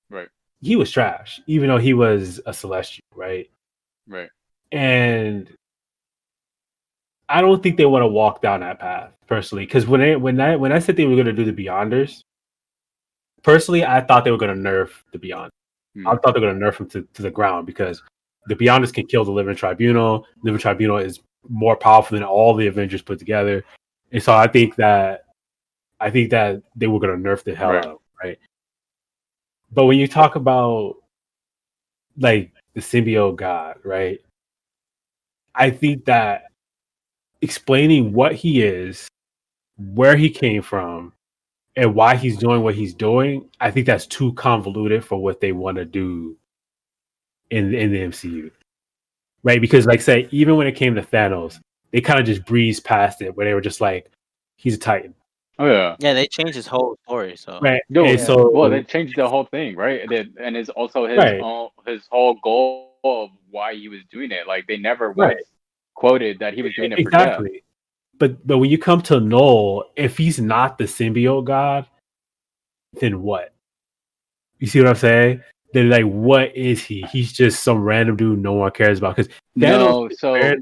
Right. He was trash, even though he was a celestial, right? Right. And I don't think they want to walk down that path personally. Because when I said they were going to do the Beyonders, personally, I thought they were going to nerf the Beyond. I thought they were going to nerf him to the ground because the Beyonders can kill the Living Tribunal. Living Tribunal is more powerful than all the Avengers put together, and so I think that they were going to nerf the hell out of him, right? But when you talk about like the symbiote god, right? I think that explaining what he is, where he came from, and why he's doing what he's doing, I think that's too convoluted for what they want to do in the MCU, right? Because, like, say, even when it came to Thanos, they kind of just breezed past it, where they were just like, "He's a Titan." Oh yeah. Yeah, they changed his whole story. So Right. No, And Yeah. well, they so, changed the whole thing, right? And it's also right, his whole goal of why he was doing it. Like they never right, once quoted that he was doing it for death. exactly. But when you come to Null, if he's not the symbiote god, then what? You see what I'm saying? Then like, what is he? He's just some random dude no one cares about because Thanos No, is so barely.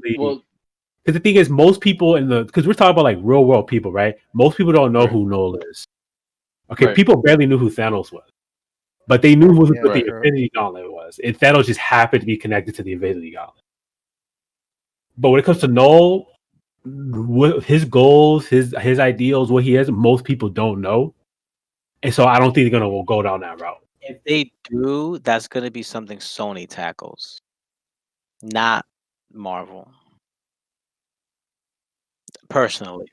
Because the thing is, most people because we're talking about like real world people, right? Most people don't know Right. who Null is. Okay, Right. people barely knew who Thanos was, but they knew who Yeah, the true. Infinity Gauntlet was, and Thanos just happened to be connected to the Infinity Gauntlet. But when it comes to Null, his goals, his ideals, what he is, most people don't know, and so I don't think they're gonna go down that route. if they do, that's gonna be something Sony tackles, not Marvel. Personally,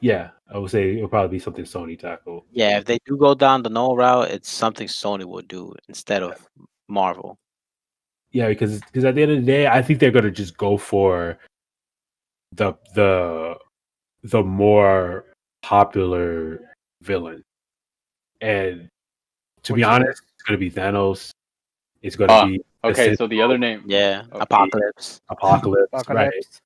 Yeah, I would say it'll probably be something Sony tackle. yeah, if they do go down the Null route, it's something Sony will do instead of Marvel. Yeah, because at the end of the day, I think they're gonna just go for the more popular villain, and to be Which honest, it's gonna be Thanos. It's gonna be Okay, so the other name. Yeah, Okay. Apocalypse. Apocalypse, right? Apocalypse.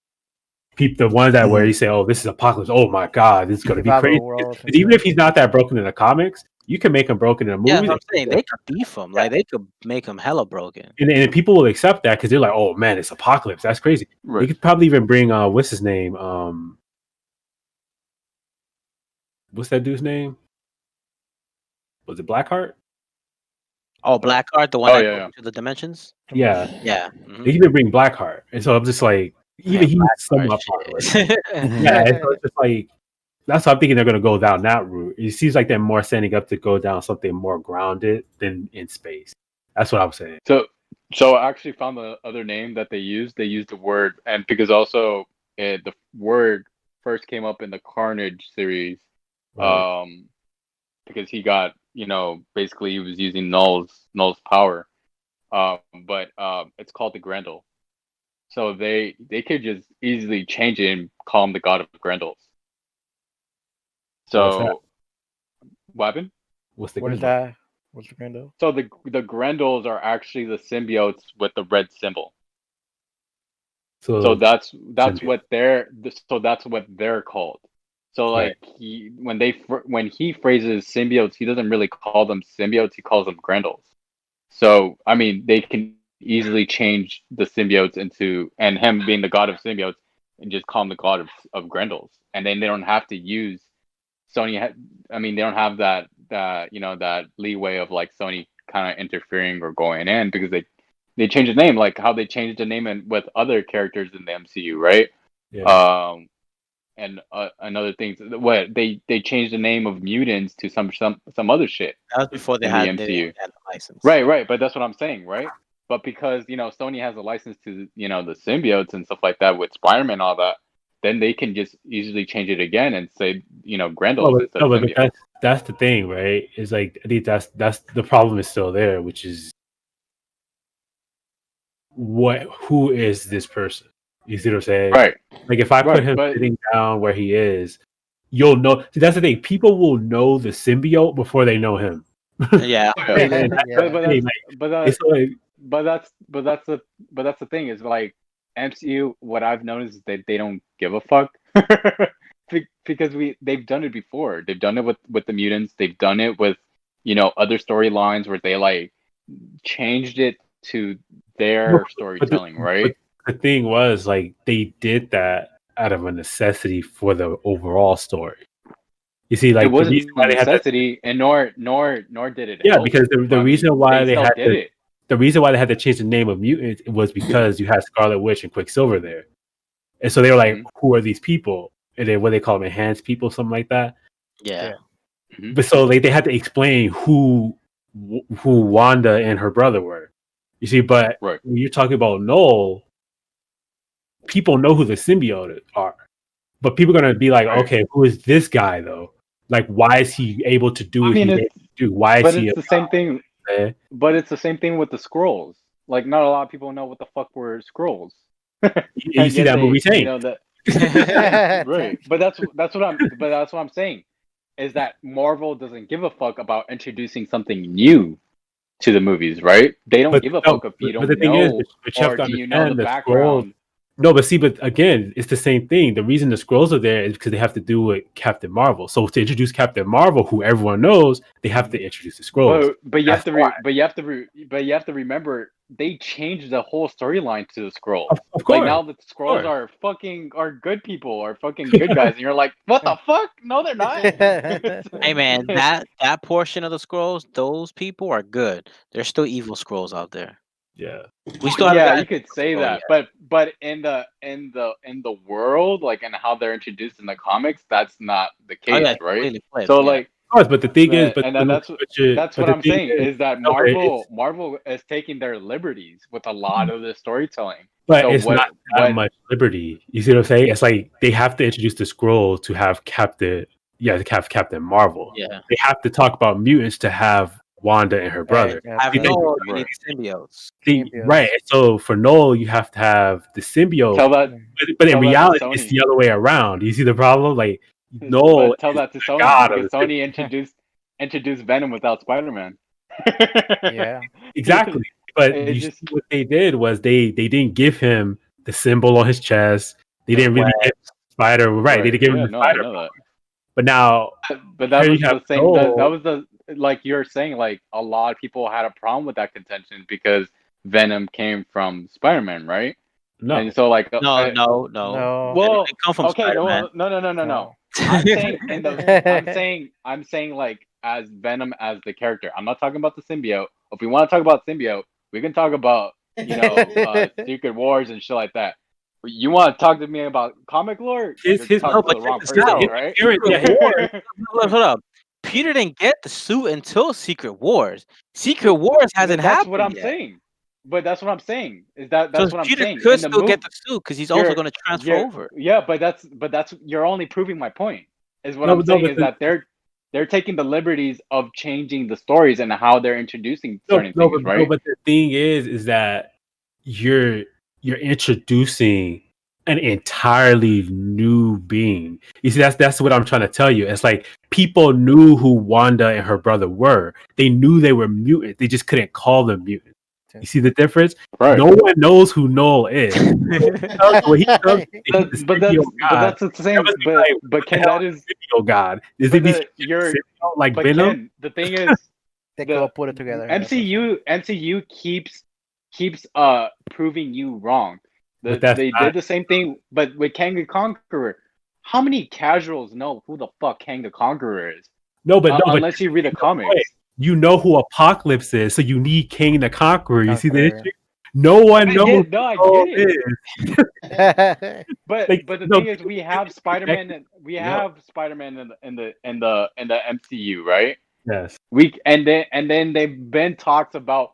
The ones that where you say, "Oh, this is Apocalypse." Oh my God, this is gonna be Survival crazy. worlds and But even stuff. if he's not that broken in the comics, you can make him broken in the Yeah, movies, that's what I'm saying. They could beef him. Like they could make him hella broken. and people will accept that because they're like, "Oh man, it's Apocalypse. That's crazy." They Right. could probably even bring what's his name? What's that dude's name? Was it Blackheart? Oh, Blackheart, the one Oh that yeah, goes into the dimensions. Yeah, Yeah. they even bring Blackheart, and so I'm just like, even he's somewhat popular. Shit. Yeah, and so it's just like that's what I'm thinking they're going to go down that route. It seems like they're more setting up to go down something more grounded than in space. That's what I'm saying. So I actually found the other name that they used. They used the word, and because also the word first came up in the Carnage series, Right. because he got basically he was using Null's power, but it's called the Grendel. So they could just easily change it and call him the God of Grendels. What's that? So what happened? What's the What is Grendel? that? What's the Grendel? So the Grendels are actually the symbiotes with the red symbol. So So that's symbiote. what they're called. So like when he phrases symbiotes, he doesn't really call them symbiotes. He calls them Grendels. So I mean, they can easily change the symbiotes into, and him being the god of symbiotes, and just call him the god of Grendels, and then they don't have to use Sony. I mean, they don't have that that leeway of like Sony kind of interfering or going in, because they changed the name, like how they changed the name with other characters in the MCU, right? Yeah. And another things, what they changed the name of mutants to some other shit That was before they in the had MCU. the license. Right. But that's what I'm saying, right? But because Sony has a license to the symbiotes and stuff like that with Spider-Man and all that, then they can just easily change it again and say Grendels instead of symbiotes. That's the thing, right? It's like I think that's the problem is still there, which is who is this person? You see what I'm saying? Right. Like if I put him sitting down where he is, you'll know. See, that's the thing. People will know the symbiote before they know him. Yeah. But that's the thing is, like, MCU, what I've noticed is that they don't give a fuck. Because they've done it before. They've done it with the mutants. They've done it with other storylines where they like changed it to their storytelling, right? But the thing was, like, they did that out of a necessity for the overall story. You see, like, it wasn't a necessity, and nor did it. Yeah, because the reason why they had it. The reason why they had to change the name of mutants was because you had Scarlet Witch and Quicksilver there, and so they were like, "Who are these people?" And then what they call them, enhanced people, something like that. Yeah. Mm-hmm. But so they had to explain who Wanda and her brother were. You see, but when you're talking about Null, people know who the symbiote are, but people are gonna be like, "Okay, who is this guy though? Like, why is he able to do what he's able to do? Why is he?" But it's the same thing. But it's the same thing with the Skrulls. Like, not a lot of people know what the fuck were Skrulls. You see that movie saying, right? But that's what I'm saying, is that Marvel doesn't give a fuck about introducing something new to the movies, right? They don't give a fuck if you don't know, or do you know the background. No, but again, it's the same thing. The reason the Skrulls are there is because they have to do with Captain Marvel. So to introduce Captain Marvel, who everyone knows, they have to introduce the Skrulls. But you have to remember, they changed the whole storyline to the Skrulls. Of course, like, now the Skrulls are good people, are fucking good guys, and you're like, what the fuck? No, they're not. Hey man, that portion of the Skrulls, those people are good. There's still evil Skrulls out there. Yeah, we still have you could say that, but in the world, like, and how they're introduced in the comics, that's not the case, right? So like, but the thing is, that's what I'm saying is that Marvel is taking their liberties with a lot of the storytelling. But it's not that much liberty. You see what I'm saying? It's like they have to introduce the Skrull to have Captain Marvel. Yeah, they have to talk about mutants to have Wanda and her brother. You need symbiotes. Right. So for Noel, you have to have the symbiote. But in reality, it's the other way around. You see the problem? Like, Noel. Tell that to Sony, because Sony introduced Venom without Spider-Man. Yeah. Exactly. But what they did was they didn't give him the symbol on his chest. They didn't really give Spider. Right. They didn't give him the Spider. But now. But that was the same. That was the. Like you're saying, like, a lot of people had a problem with that contention because Venom came from Spider-Man, right? No. And so, like, no. Well, it come from Spider-Man. No. I'm saying like, as Venom as the character. I'm not talking about the symbiote. If we want to talk about symbiote, we can talk about Secret Wars and shit like that. You want to talk to me about comic lore? You're talking to the wrong person, right? Hold up. Peter didn't get the suit until Secret Wars. Secret Wars hasn't happened. That's what I'm saying. But that's what I'm saying. That's what I'm Peter saying. Peter could still get the suit because he's also going to transfer over. Yeah, but that's you're only proving my point. Is what I'm saying is that they're taking the liberties of changing the stories and how they're introducing certain things, right? No, but the thing is that you're introducing an entirely new being. You see, that's what I'm trying to tell you. It's like people knew who Wanda and her brother were. They knew they were mutants. They just couldn't call them mutants. You see the difference? Right. No one knows who Null is. When he comes, he's But that's the same. But Ken, that is symbiote god. Is but it you're symbiote like but Venom? Ken, the thing is They the go put it together. that's what I'm saying. MCU keeps proving you wrong. But that's They not- did the same thing, but with Kang the Conqueror. How many casuals know who the fuck Kang the Conqueror is? No, but Unless you read the comics. you know who Apocalypse is, so you need King the Conqueror. You see the Conqueror. issue? No one I knows get- no, I who Null get it. is. But Like, the no, thing is, we have Spider-Man and we Yeah. have Spider-Man in the MCU, right? Yes. And then they've been talks about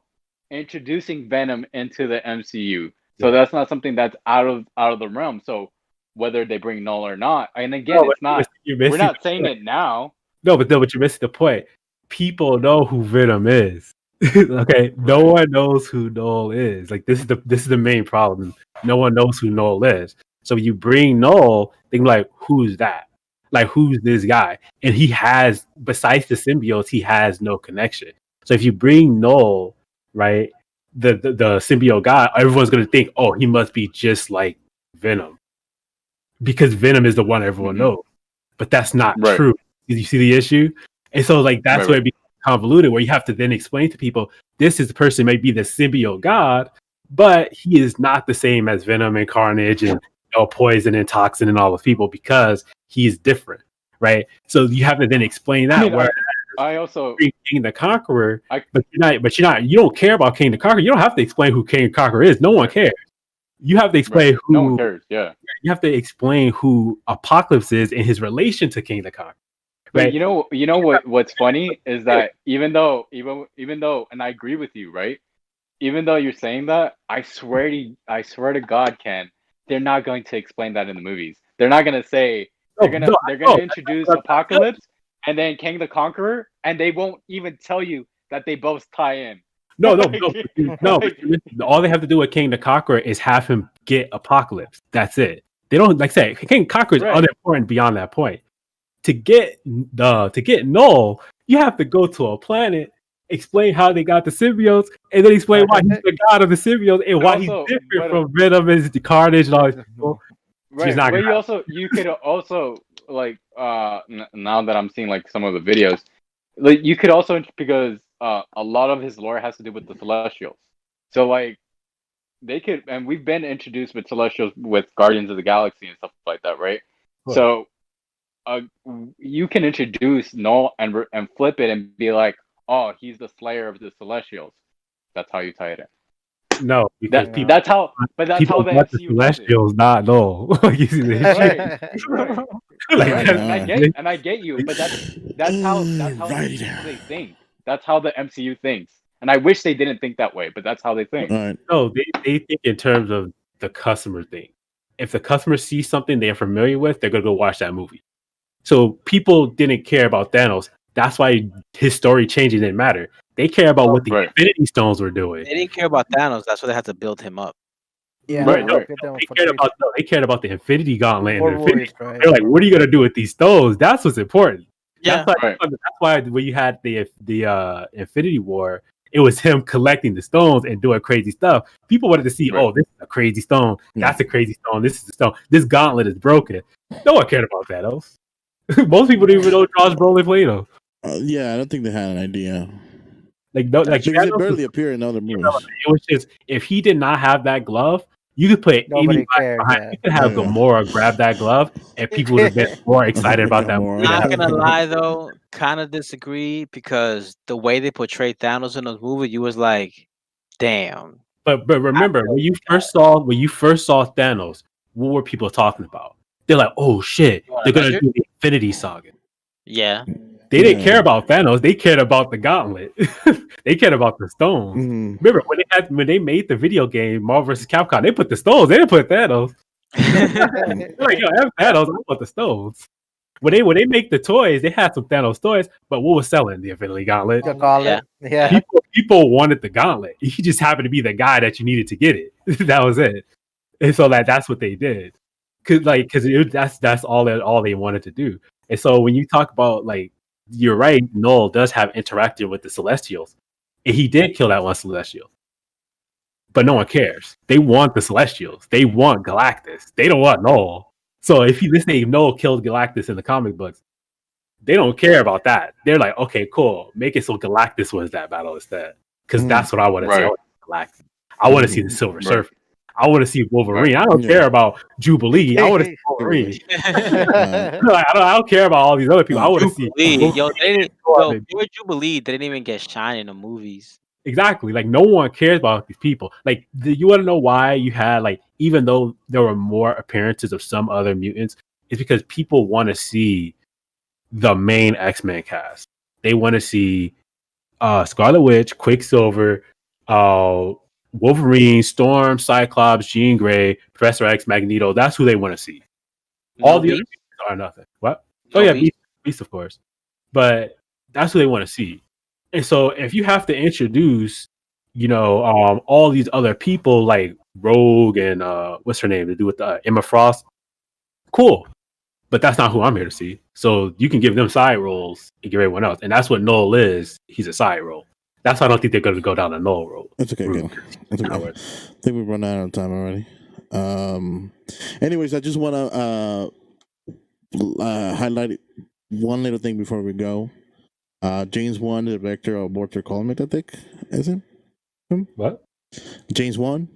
introducing Venom into the MCU. So Yeah. that's not something that's out of the realm. So whether they bring Null or not, and again, No, it's not. you're We're missing not the saying point. it now. No, but you're missing the point. People know who Venom is. Okay, no Right. one knows who Null is. Like this is the main problem. No one knows who Null is. So you bring Null, they be like, who's that? Like who's this guy? And he has, besides the symbiotes, he has no connection. So if you bring Null, right, the symbiote guy, everyone's gonna think, oh, he must be just like Venom, because Venom is the one everyone Mhm. knows. But that's not Right. true. You see the issue? And so like that's Right, where right. it becomes convoluted, where you have to then explain to people this is the person may be the symbiote god, but he is not the same as Venom and Carnage and Poison and Toxin and all the people, because he is different, right? So you have to then explain that. I mean, where I also King the Conqueror, I- but you don't care about King the Conqueror. You don't have to explain who King the Conqueror is. No one cares. You have to explain who. no one cares. Yeah. You have to explain who Apocalypse is in his relation to King the Conqueror. But Right? you know what's funny is that even though, and I agree with you, right? Even though you're saying that, I swear to God, Ken, they're not going to explain that in the movies. They're not gonna say they're gonna introduce Apocalypse and then King the Conqueror, and they won't even tell you that they both tie in. No. All they have to do with King the Conqueror is have him get Apocalypse. That's it. They don't, like say King Conqueror is Right. unimportant beyond that point. To get Null, you have to go to a planet, explain how they got the symbiotes, and then explain why he's the god of the symbiotes and why he's Also, different from Venom and the Carnage and all these people. Right. not But gonna you could also like now that I'm seeing like some of the videos, like you could also, because a lot of his lore has to do with the Celestials. So like they could, and we've been introduced with Celestials with Guardians of the Galaxy and stuff like that, right? Cool. So you can introduce Null and flip it and be like, oh, he's the Slayer of the Celestials. That's how you tie it in. No, because That, people, that's how. But that's people how the want the MCU does it. Celestials, not Null. You see the issue? Right. Like, Right, that's- and I get you, but that's how they think. That's how the MCU thinks, and I wish they didn't think that way, but that's how they think. All right. No, they think in terms of the customer thing. If the customer sees something they're familiar with, they're gonna go watch that movie. So people didn't care about Thanos. That's why his story changing didn't matter. They care about what the Right. Infinity Stones were doing. They didn't care about Thanos. That's why they had to build him up. Yeah, Right, no, right. get them They for cared three- about they cared about the Infinity Gauntlet and four the Infinity. movies, right? They're like, what are you gonna do with these stones? That's what's important. Yeah. Right. That's why when you had the Infinity War, it was him collecting the stones and doing crazy stuff. People wanted to see, Right. oh, this is a crazy stone. Yeah. That's a crazy stone. This is the stone. This gauntlet is broken. No one cared about Thanos. Most people didn't even know Josh Brolin played him. Yeah, I don't think they had an idea. Like no, like Because Thanos it was- barely appeared in other movies. it was just, if he did not have that glove, you could put Nobody anybody cared. behind. Yeah. You could have Yeah. Gamora grab that glove, and people would have been more excited about that. Gamora. movie. Not gonna lie though, kind of disagree because the way they portrayed Thanos in those movies, you was like, damn. But remember, when you first saw Thanos, what were people talking about? They're like, oh shit, they're gonna do the Infinity Saga. Yeah. They didn't Yeah. care about Thanos. They cared about the gauntlet. They cared about the stones. Mhm. Remember when they made the video game Marvel vs. Capcom, they put the stones. They didn't put Thanos. They're like, yo, I have Thanos. I want the stones. When they make the toys, they had some Thanos toys, but what was selling? The Infinity Gauntlet. The gauntlet. Yeah. People wanted the gauntlet. He just happened to be the guy that you needed to get it. That was it. And so that's what they did. That's all they wanted to do. And so when you talk about, like, you're right, Null does have interacted with the Celestials, and he did kill that one Celestial. but no one cares. They want the Celestials. They want Galactus. They don't want Null. So if you say Null killed Galactus in the comic books, they don't care about that. They're like, okay, cool. Make it so Galactus wins that battle instead. Because that's what I want to see. I want Galactus. I want to see the Silver Surfer. I want to see Wolverine. I don't care about Jubilee. I want to see Wolverine. I don't care about all these other people. I want to see Jubilee didn't even get shine in the movies. Exactly. Like, no one cares about these people. Like, you want to know why you had, like, even though there were more appearances of some other mutants, it's because people want to see the main X-Men cast. They want to see Scarlet Witch, Quicksilver, Wolverine, Storm, Cyclops, Jean Grey, Professor X, Magneto. That's who they want to see. All the other people are nothing. What? Oh yeah, Beast, of course. But that's who they want to see. And so if you have to introduce, all these other people like Rogue and what's her name to do with Emma Frost, cool. But that's not who I'm here to see. So you can give them side roles and give everyone else. And that's what Null is. He's a side role. That's why I don't think they're going to go down the Null road. That's okay, again. That's okay. I think we've run out of time already. Anyways, I just want to highlight one little thing before we go. James Wan, the director of Mortal Kombat, I think, isn't him? What? James Wan?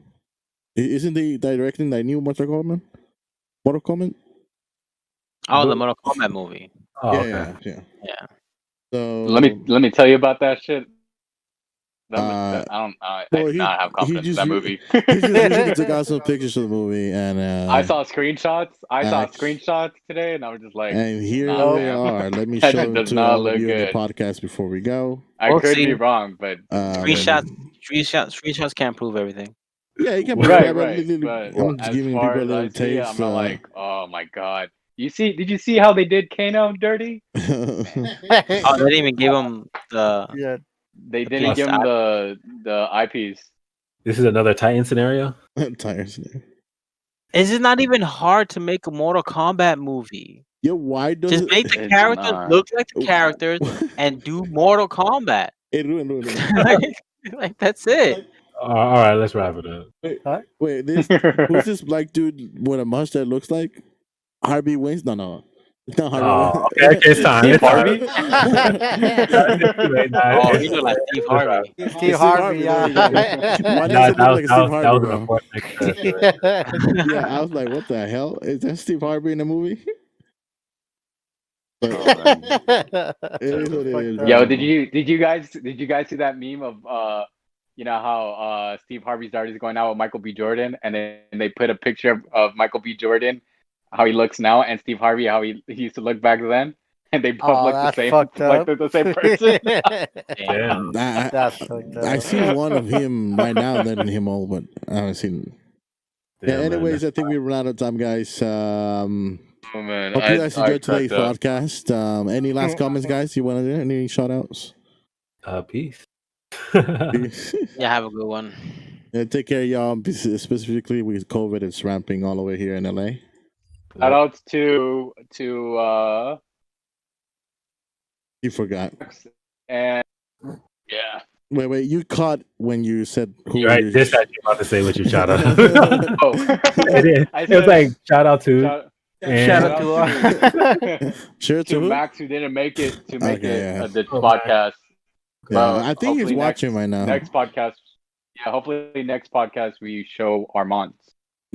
Isn't he directing the new Mortal Kombat? Mortal Kombat? Oh, the Mortal Kombat movie. Oh, yeah. So let me tell you about that shit. I do not have confidence in that movie. He just took out some pictures of the movie, and I saw screenshots. Screenshots today, and I was just like, and here we are. Let me show it to all of you in the podcast before we go. I could be wrong, but screenshots can't prove everything. Yeah, you can prove right. But I'm just giving people a little taste. I'm not like, oh my god. Did you see how they did Kano dirty? They didn't even give him the. Yeah. They didn't give him the IPs. This is another Titan scenario? Is it not even hard to make a Mortal Kombat movie? Yeah, why does just make the characters look like the characters and do Mortal Kombat? Like that's it. All right, let's wrap it up. Wait, who's this black dude with a mustache looks like? Harvey Waynes? No. It's not Harvey. Oh, okay, it's time. Steve Harvey? He look like Steve Harvey. Steve Harvey, yeah. Why does it look like Steve Harvey, bro? Yeah, I was like, what the hell? Is that Steve Harvey in the movie? It is what it is, Yo, did you guys see that meme of how Steve Harvey's daughter is going out with Michael B. Jordan, and then they put a picture of Michael B. Jordan, how he looks now, and Steve Harvey, how he used to look back then, and they both look the same, like they're the same person. Damn. I see one of him right now, and then him all, but I haven't seen. Yeah. Anyways, I think we run out of time, guys. Oh man, hope you guys enjoyed today's podcast. Any last comments, guys? You want to do any shout outs? Peace. Peace. Yeah, have a good one. Yeah, take care, y'all. Specifically with COVID, it's ramping all over here in LA. Shout outs to you forgot. And yeah. Wait, you caught when you said who you're right, this I about to say what you shout out. It was like shout out to Max who didn't make it to the podcast. I think he's watching right now. Next podcast. Yeah, hopefully next podcast we show Armand.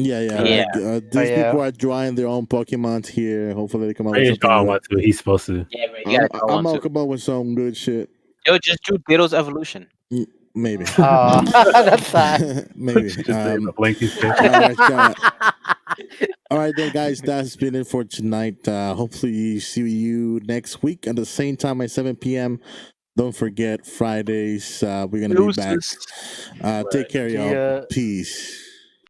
Yeah. These people are drawing their own Pokemons here. Hopefully they come out with something. He's supposed to. Yeah, but I'm gonna come up with some good shit. Yo, just do Beetle's evolution. Maybe. That's sad. Maybe. All right, then, guys. That's been it for tonight. Hopefully, see you next week at the same time at 7 p.m. Don't forget Fridays. We're gonna be back. Take care, y'all. Peace.